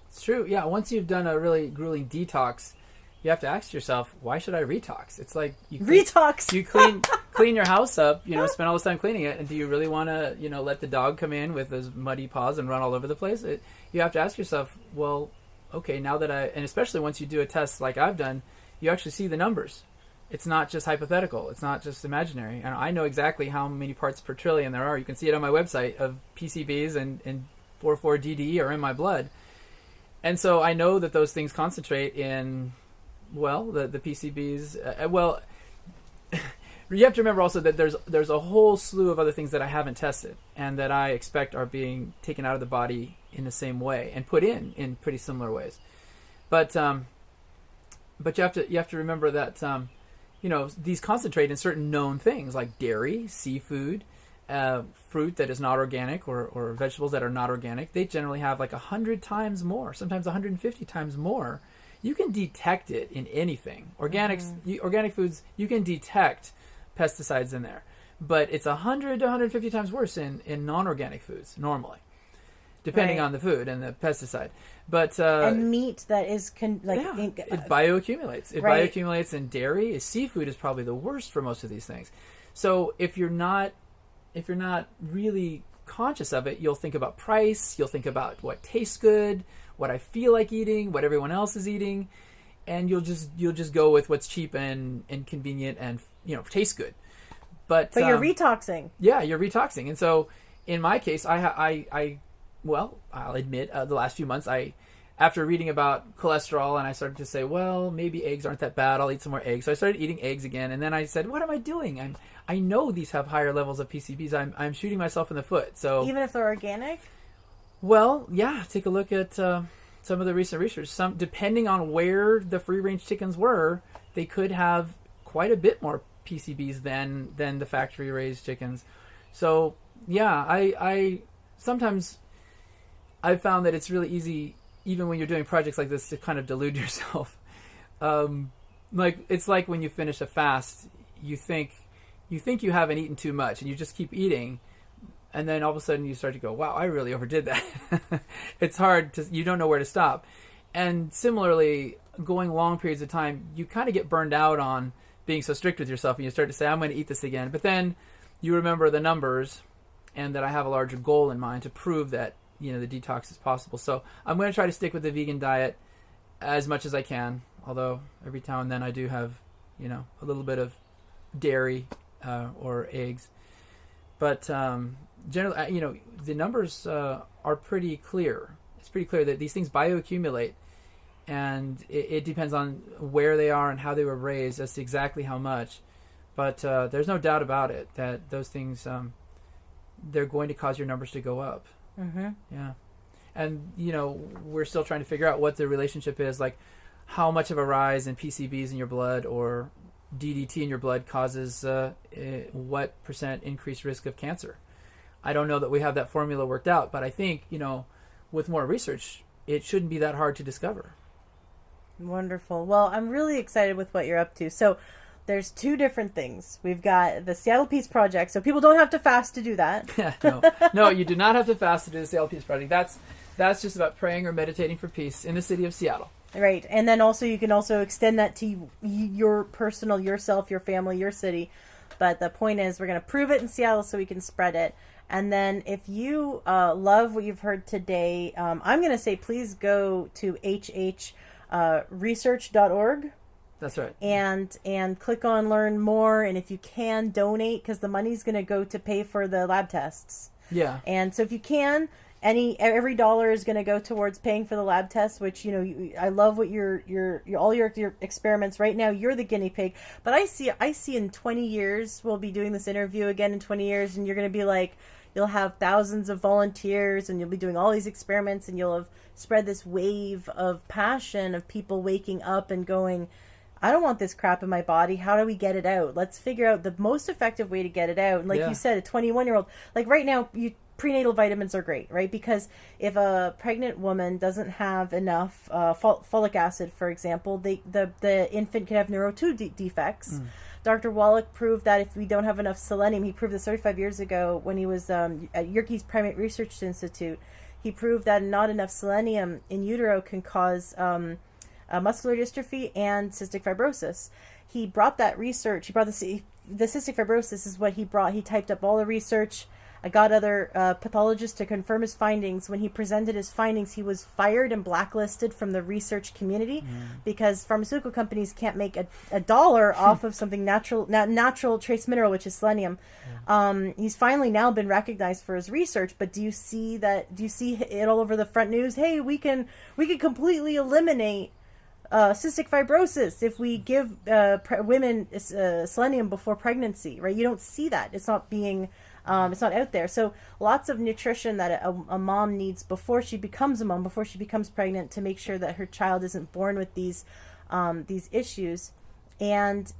It's true. Yeah, once you've done a really grueling detox, you have to ask yourself, why should I retox? It's like you clean your house up, spend all this time cleaning it, and do you really want to, let the dog come in with his muddy paws and run all over the place? You have to ask yourself, well, okay, now that and especially once you do a test like I've done, you actually see the numbers. It's not just hypothetical. It's not just imaginary. And I know exactly how many parts per trillion there are. You can see it on my website of PCBs and 4,4-DD are in my blood. And so I know that those things concentrate in, the PCBs. You have to remember also that there's a whole slew of other things that I haven't tested and that I expect are being taken out of the body in the same way and put in pretty similar ways. But you have to remember that these concentrate in certain known things like dairy, seafood, fruit that is not organic, or vegetables that are not organic. They generally have like 100 times more, sometimes 150 times more. You can detect it in anything. Organic foods, you can detect pesticides in there, but it's 100 to 150 times worse in non-organic foods normally, depending on the food and the pesticide. But and meat that is it bioaccumulates. It bioaccumulates in dairy. Seafood is probably the worst for most of these things. So if you're not really conscious of it, you'll think about price. You'll think about what tastes good, what I feel like eating, what everyone else is eating, and you'll just go with what's cheap and convenient and tastes good. But you're retoxing. Yeah, you're retoxing. And so in my case, I'll admit the last few months, after reading about cholesterol, and I started to say, well, maybe eggs aren't that bad. I'll eat some more eggs. So I started eating eggs again, and then I said, what am I doing? I know these have higher levels of PCBs. I'm shooting myself in the foot. So even if they're organic? Well, yeah. Take a look at some of the recent research. Some, depending on where the free-range chickens were, they could have quite a bit more PCBs than the factory-raised chickens. So yeah, I sometimes I've found that it's really easy, even when you're doing projects like this, to kind of delude yourself. It's like when you finish a fast, you think you haven't eaten too much, and you just keep eating, and then all of a sudden you start to go, wow, I really overdid that. It's hard you don't know where to stop. And similarly, going long periods of time, you kind of get burned out on being so strict with yourself, and you start to say, I'm going to eat this again. But then you remember the numbers, and that I have a larger goal in mind to prove that the detox is possible. So I'm going to try to stick with the vegan diet as much as I can, although every now and then I do have a little bit of dairy or eggs. But generally, the numbers are pretty clear. It's pretty clear that these things bioaccumulate, and it depends on where they are and how they were raised as to exactly how much. But there's no doubt about it that those things, they're going to cause your numbers to go up. Mm-hmm. Yeah. And, we're still trying to figure out what the relationship is, like how much of a rise in PCBs in your blood or DDT in your blood causes what percent increased risk of cancer. I don't know that we have that formula worked out, but I think, with more research, it shouldn't be that hard to discover. Wonderful. Well, I'm really excited with what you're up to. So there's two different things. We've got the Seattle Peace Project, so people don't have to fast to do that. No, you do not have to fast to do the Seattle Peace Project. That's just about praying or meditating for peace in the city of Seattle. Right. And then also you can also extend that to your personal, yourself, your family, your city. But the point is we're going to prove it in Seattle so we can spread it. And then if you love what you've heard today, I'm going to say please go to hhresearch.org. That's right. And click on learn more. And if you can, donate, because the money's going to go to pay for the lab tests. Yeah. And so if you can, every dollar is going to go towards paying for the lab tests, which, I love what all your experiments right now. You're the guinea pig, but I see in 20 years, we'll be doing this interview again in 20 years, and you're going to be like, you'll have thousands of volunteers, and you'll be doing all these experiments, and you'll have spread this wave of passion of people waking up and going, I don't want this crap in my body. How do we get it out? Let's figure out the most effective way to get it out. And like you said, a 21-year-old, like right now, prenatal vitamins are great, right? Because if a pregnant woman doesn't have enough folic acid, for example, the infant could have neuro 2 defects. Dr. Wallach proved that if we don't have enough selenium, he proved this 35 years ago when he was at Yerkes Primate Research Institute. He proved that not enough selenium in utero can cause muscular dystrophy and cystic fibrosis. He brought that research. He brought the cystic fibrosis is what he brought. He typed up all the research. I got other pathologists to confirm his findings. When he presented his findings, he was fired and blacklisted from the research community because pharmaceutical companies can't make a dollar off of something natural trace mineral, which is selenium. He's finally now been recognized for his research, but do you see it all over the front news? Hey, we can completely eliminate cystic fibrosis if we give women selenium before pregnancy, right? You don't see that. It's not being it's not out there. So lots of nutrition that a mom needs before she becomes a mom, before she becomes pregnant, to make sure that her child isn't born with these issues. And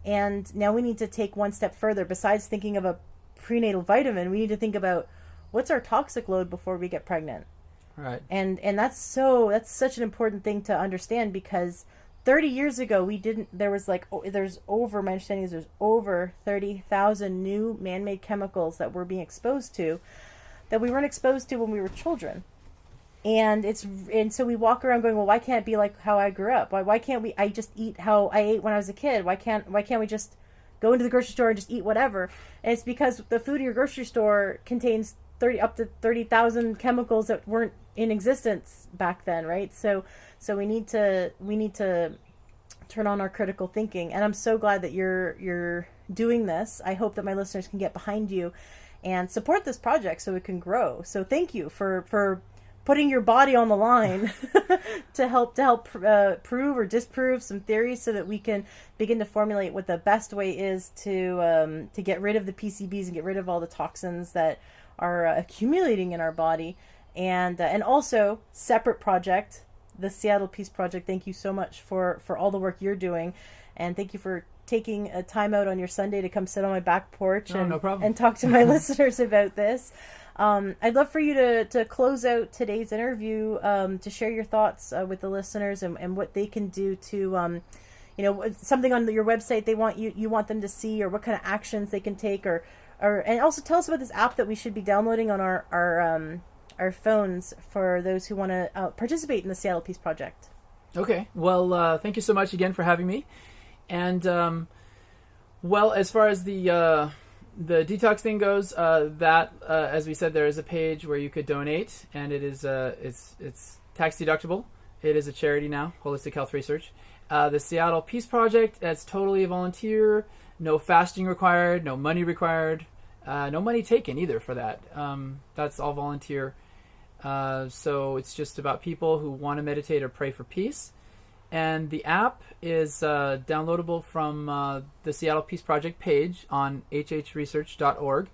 now we need to take one step further. Besides thinking of a prenatal vitamin, we need to think about what's our toxic load before we get pregnant. Right. And that's such an important thing to understand, because 30 years ago, there's over 30,000 new man-made chemicals that we're being exposed to that we weren't exposed to when we were children. And so we walk around going, well, why can't it be like how I grew up? Why can't I just eat how I ate when I was a kid? Why can't we just go into the grocery store and just eat whatever? And it's because the food in your grocery store contains up to 30,000 chemicals that weren't in existence back then, right? So we need to turn on our critical thinking, and I'm so glad that you're doing this. I hope that my listeners can get behind you and support this project so it can grow. So thank you for putting your body on the line to help prove or disprove some theories so that we can begin to formulate what the best way is to get rid of the PCBs and get rid of all the toxins that are accumulating in our body. And also, separate project, the Seattle Peace Project, thank you so much for all the work you're doing. And thank you for taking a time out on your Sunday to come sit on my back porch no problem. And talk to my listeners about this. I'd love for you to close out today's interview, to share your thoughts with the listeners and what they can do to, something on your website you want them to see, or what kind of actions they can take, and also tell us about this app that we should be downloading on our phones for those who want to participate in the Seattle Peace Project. Okay. Well, thank you so much again for having me. And, as far as the detox thing goes, as we said, there is a page where you could donate, and it is, it's tax deductible. It is a charity now, Holistic Health Research. The Seattle Peace Project, that's totally a volunteer No fasting required, no money required, no money taken either for that. That's all volunteer. So it's just about people who want to meditate or pray for peace. And the app is downloadable from the Seattle Peace Project page on hhresearch.org.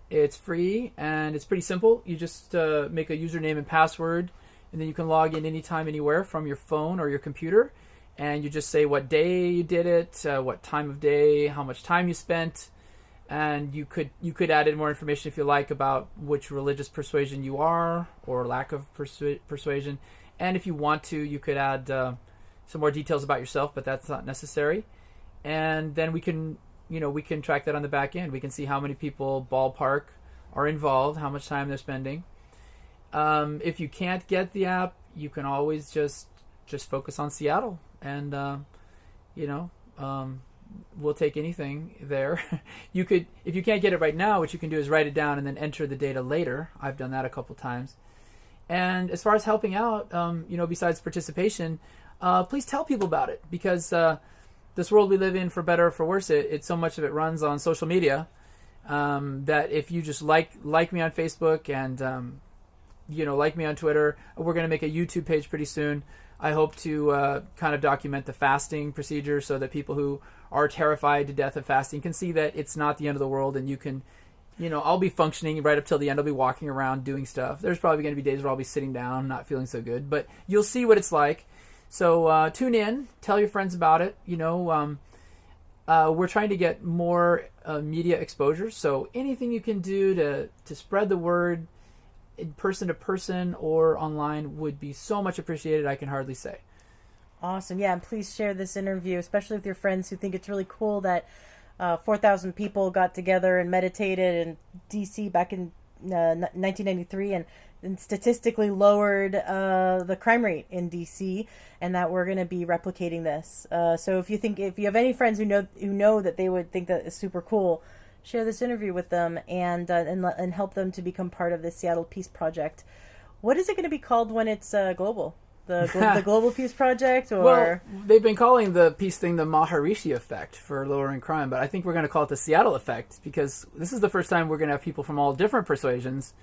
It's free and it's pretty simple. You just make a username and password, and then you can log in anytime, anywhere from your phone or your computer. And you just say what day you did it, what time of day, how much time you spent, and you could add in more information if you like about which religious persuasion you are or lack of persuasion. And if you want to, you could add some more details about yourself, but that's not necessary. And then we can track that on the back end. We can see how many people ballpark are involved, how much time they're spending. If you can't get the app, you can always just focus on Seattle, and we'll take anything there. You could, if you can't get it right now, what you can do is write it down and then enter the data later. I've done that a couple times. And as far as helping out, besides participation, please tell people about it, because this world we live in, for better or for worse, so much of it runs on social media, that if you just like me on Facebook and like me on Twitter, we're going to make a YouTube page pretty soon. I hope to kind of document the fasting procedure so that people who are terrified to death of fasting can see that it's not the end of the world, and you can, I'll be functioning right up till the end. I'll be walking around doing stuff. There's probably going to be days where I'll be sitting down, not feeling so good, but you'll see what it's like. So tune in, tell your friends about it. We're trying to get more media exposure, so anything you can do to spread the word in person to person or online would be so much appreciated. I can hardly say. Awesome. Yeah, and please share this interview, especially with your friends who think it's really cool that 4,000 people got together and meditated in D.C. back in 1993 and statistically lowered the crime rate in D.C., and that we're going to be replicating this. So if you have any friends who know that they would think that is super cool, share this interview with them and help them to become part of the Seattle Peace Project. What is it going to be called when it's global? The Global Peace Project? Or well, they've been calling the peace thing the Maharishi effect for lowering crime, but I think we're going to call it the Seattle effect, because this is the first time we're going to have people from all different persuasions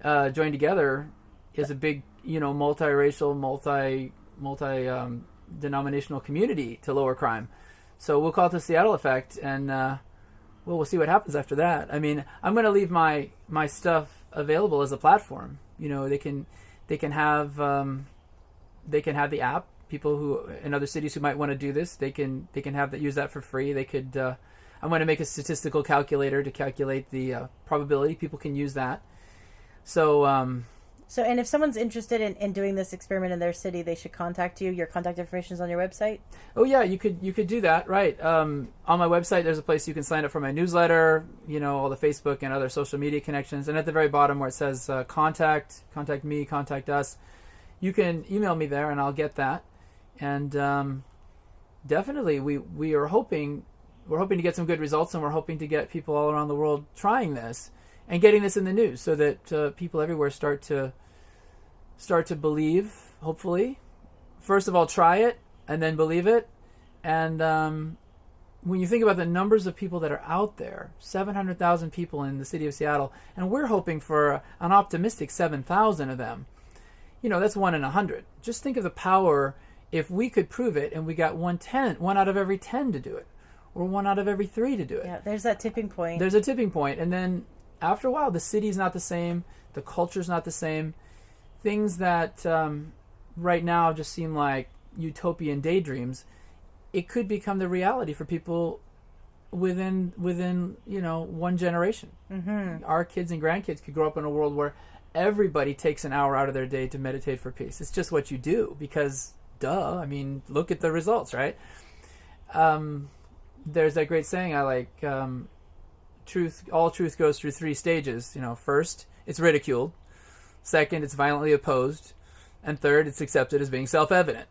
join together as a big, multiracial, multi-denominational community to lower crime. So we'll call it the Seattle effect, and we'll see what happens after that. I mean, I'm going to leave my stuff available as a platform. They can have the app. People who in other cities who might want to do this, they can use that for free. They could. I'm going to make a statistical calculator to calculate the probability. People can use that. So and if someone's interested in doing this experiment in their city, they should contact you. Your contact information is on your website. Oh yeah, you could do that, right? On my website, there's a place you can sign up for my newsletter. All the Facebook and other social media connections, and at the very bottom where it says contact me, contact us, you can email me there, and I'll get that. And definitely, we are hoping to get some good results, and we're hoping to get people all around the world trying this and getting this in the news, so that people everywhere start to believe. Hopefully, first of all, try it and then believe it. And when you think about the numbers of people that are out there, 700,000 people in the city of Seattle, and we're hoping for an optimistic 7,000 of them. That's 1 in 100. Just think of the power if we could prove it, and we got 1 out of every 10 to do it, or 1 out of every 3 to do it. Yeah, there's that tipping point. There's a tipping point, and then after a while, the city's not the same, the culture's not the same. Things that right now just seem like utopian daydreams, it could become the reality for people within 1 generation. Mm-hmm. Our kids and grandkids could grow up in a world where everybody takes an hour out of their day to meditate for peace. It's just what you do, because duh. I mean, look at the results, right? There's that great saying I like. All truth goes through 3 stages. First, it's ridiculed. Second, it's violently opposed. And third, it's accepted as being self-evident.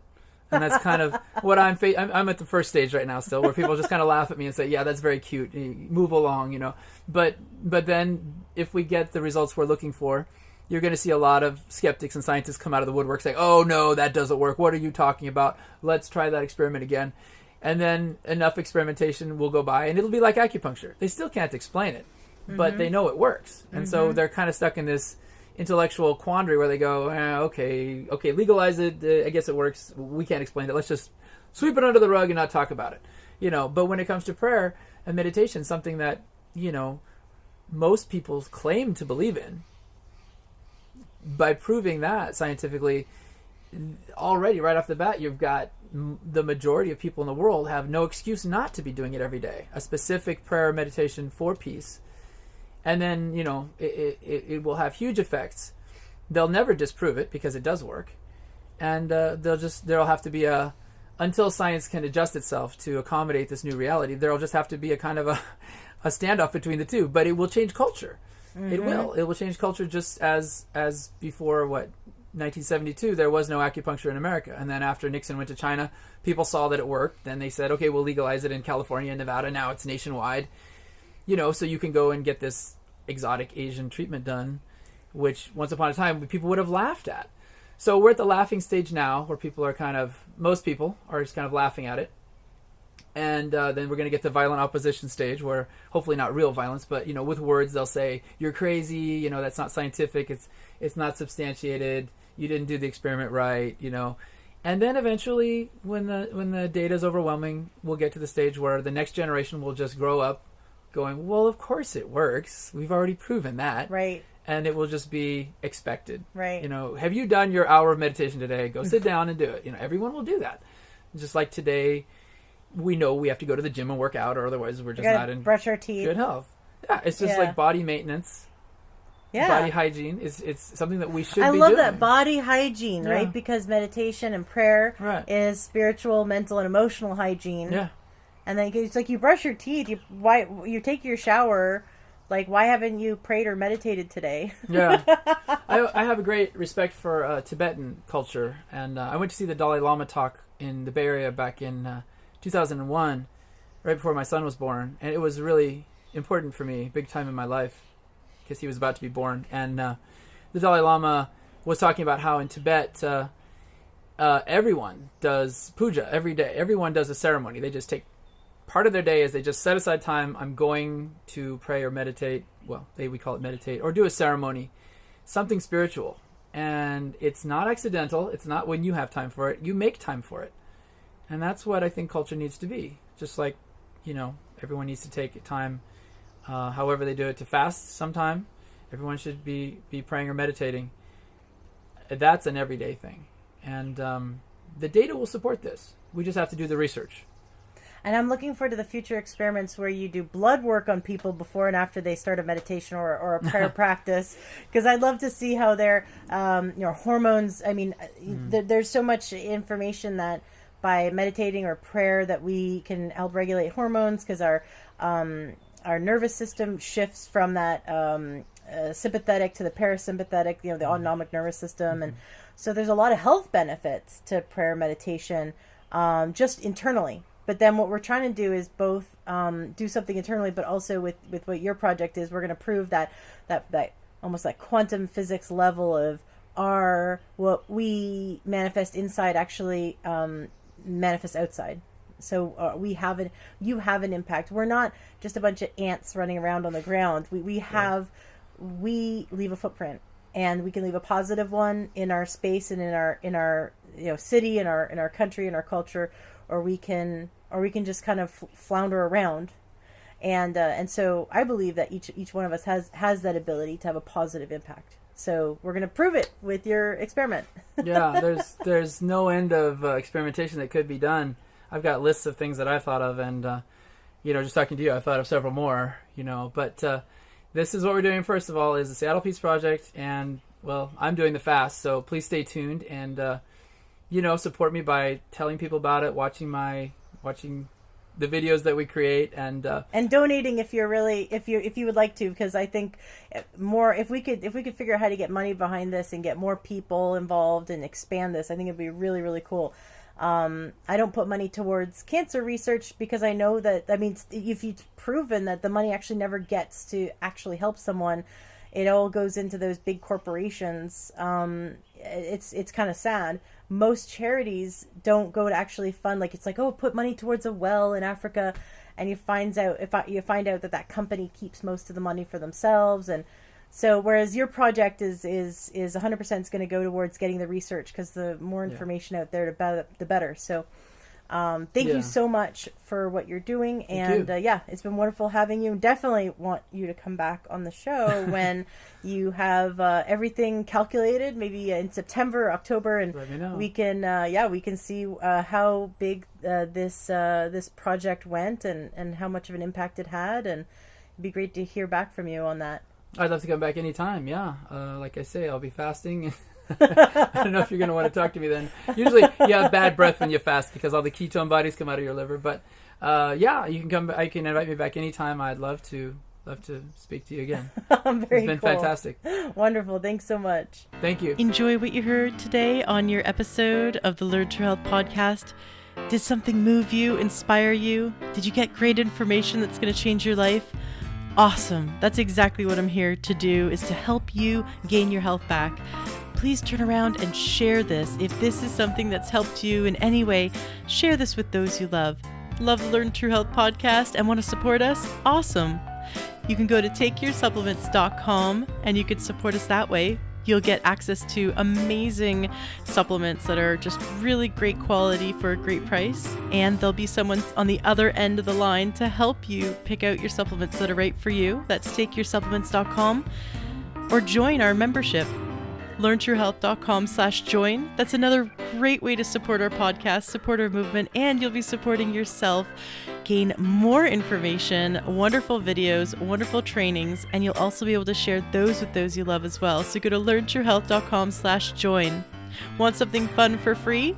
And that's kind of what I'm at the first stage right now still, where people just kind of laugh at me and say, yeah, that's very cute. Move along, But then if we get the results we're looking for, you're going to see a lot of skeptics and scientists come out of the woodwork saying, oh, no, that doesn't work. What are you talking about? Let's try that experiment again. And then enough experimentation will go by, and it'll be like acupuncture. They still can't explain it, but they know it works. And so they're kind of stuck in this intellectual quandary where they go, okay, legalize it. I guess it works. We can't explain it. Let's just sweep it under the rug and not talk about it. But when it comes to prayer and meditation, something that, most people claim to believe in, by proving that scientifically, already right off the bat, you've got the majority of people in the world have no excuse not to be doing it every day. A specific prayer or meditation for peace. And then, it will have huge effects. They'll never disprove it because it does work. And there'll have to be until science can adjust itself to accommodate this new reality, there'll just have to be a kind of a standoff between the two. But it will change culture. It will. It will change culture just as before, 1972, there was no acupuncture in America. And then after Nixon went to China, people saw that it worked. Then they said, okay, we'll legalize it in California and Nevada. Now it's nationwide. So you can go and get this exotic Asian treatment done, which once upon a time people would have laughed at. So we're at the laughing stage now where most people are just kind of laughing at it. And then we're going to get to violent opposition stage where hopefully not real violence, but, with words they'll say, you're crazy, that's not scientific, it's not substantiated, you didn't do the experiment right, And then eventually when the data is overwhelming, we'll get to the stage where the next generation will just grow up going, well, of course it works. We've already proven that. Right. And it will just be expected. Right. Have you done your hour of meditation today? Go sit down and do it. Everyone will do that. Just like today, we know we have to go to the gym and work out, or otherwise we're just not in brush our teeth. Good health. Yeah, it's just like body maintenance. Yeah. Body hygiene it's something that we should be doing. I love that, body hygiene, right? Because meditation and prayer is spiritual, mental, and emotional hygiene. Yeah. And then it's like you brush your teeth, you take your shower, like why haven't you prayed or meditated today? Yeah. I have a great respect for Tibetan culture, and I went to see the Dalai Lama talk in the Bay Area back in 2001, right before my son was born, and it was really important for me, big time in my life, because he was about to be born. And the Dalai Lama was talking about how in Tibet everyone does puja every day. Everyone does a ceremony. They just take part of their day as they just set aside time. I'm going to pray or meditate. Well, we call it meditate, or do a ceremony, something spiritual. And it's not accidental. It's not when you have time for it. You make time for it. And that's what I think culture needs to be. Just like, everyone needs to take time, however they do it, to fast sometime. Everyone should be praying or meditating. That's an everyday thing. And the data will support this. We just have to do the research. And I'm looking forward to the future experiments where you do blood work on people before and after they start a meditation or a prayer practice. Because I'd love to see how their hormones, there's so much information that by meditating or prayer that we can help regulate hormones, because our nervous system shifts from that sympathetic to the parasympathetic, the autonomic nervous system. And so there's a lot of health benefits to prayer meditation just internally. But then what we're trying to do is both do something internally, but also with what your project is, we're going to prove that almost like quantum physics level of what we manifest inside actually manifests outside. So you have an impact. We're not just a bunch of ants running around on the ground. We leave a footprint, and we can leave a positive one in our space and in our city, in our country, in our culture, or we can just kind of flounder around. And so I believe that each one of us has that ability to have a positive impact. So we're going to prove it with your experiment. Yeah, there's no end of experimentation that could be done. I've got lists of things that I've thought of, and just talking to you, I've thought of several more. But this is what we're doing. First of all, is the Seattle Peace Project, and I'm doing the fast. So please stay tuned and support me by telling people about it, watching the videos that we create, and donating if you would like to, because I think more if we could figure out how to get money behind this and get more people involved and expand this, I think it'd be really, really cool. I don't put money towards cancer research because I know that, if you've proven that the money actually never gets to actually help someone, it all goes into those big corporations. It's kind of sad, most charities don't go to actually fund, like, it's like, oh, put money towards a well in Africa, and you find out that company keeps most of the money for themselves. And so whereas your project is 100% going to go towards getting the research, because the more information out there, the better. So thank you so much for what you're doing. And it's been wonderful having you. Definitely want you to come back on the show when you have everything calculated, maybe in September, October, and let me know. we can see how big this project went, and how much of an impact it had. And it'd be great to hear back from you on that. I'd love to come back anytime. Yeah. Like I say, I'll be fasting. I don't know if you're going to want to talk to me then. Usually you have bad breath when you fast because all the ketone bodies come out of your liver. But you can come. You can invite me back anytime. I'd love to speak to you again. Very It's been fantastic. Wonderful. Thanks so much. Thank you. Enjoy what you heard today on your episode of the Learn True Health podcast. Did something move you, inspire you? Did you get great information that's going to change your life? Awesome. That's exactly what I'm here to do, is to help you gain your health back. Please turn around and share this. If this is something that's helped you in any way, share this with those you love. Love the Learn True Health podcast and want to support us? Awesome. You can go to takeyoursupplements.com and you can support us that way. You'll get access to amazing supplements that are just really great quality for a great price. And there'll be someone on the other end of the line to help you pick out your supplements that are right for you. That's takeyoursupplements.com. Or join our membership, learntruehealth.com/join. That's another great way to support our podcast, support our movement, and you'll be supporting yourself. Gain more information, wonderful videos, wonderful trainings, and you'll also be able to share those with those you love as well. So go to learntruehealth.com/join. Want something fun for free?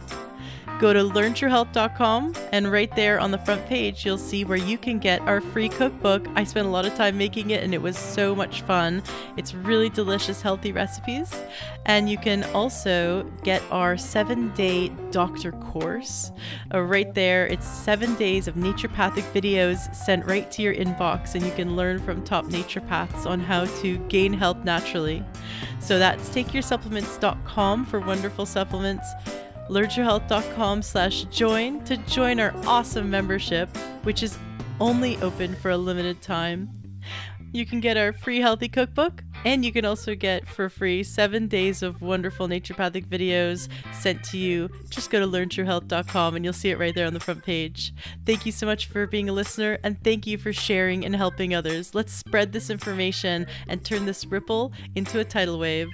Go to learntruehealth.com, and right there on the front page, you'll see where you can get our free cookbook. I spent a lot of time making it, and it was so much fun. It's really delicious, healthy recipes. And you can also get our 7-day doctor course. Right there, it's 7 days of naturopathic videos sent right to your inbox, and you can learn from top naturopaths on how to gain health naturally. So that's takeyoursupplements.com for wonderful supplements. learntruehealth.com/join to join our awesome membership, which is only open for a limited time. You can get our free healthy cookbook, and you can also get for free 7 days of wonderful naturopathic videos sent to you. Just go to learntruehealth.com and you'll see it right there on the front page. Thank you so much for being a listener, and thank you for sharing and helping others. Let's spread this information and turn this ripple into a tidal wave.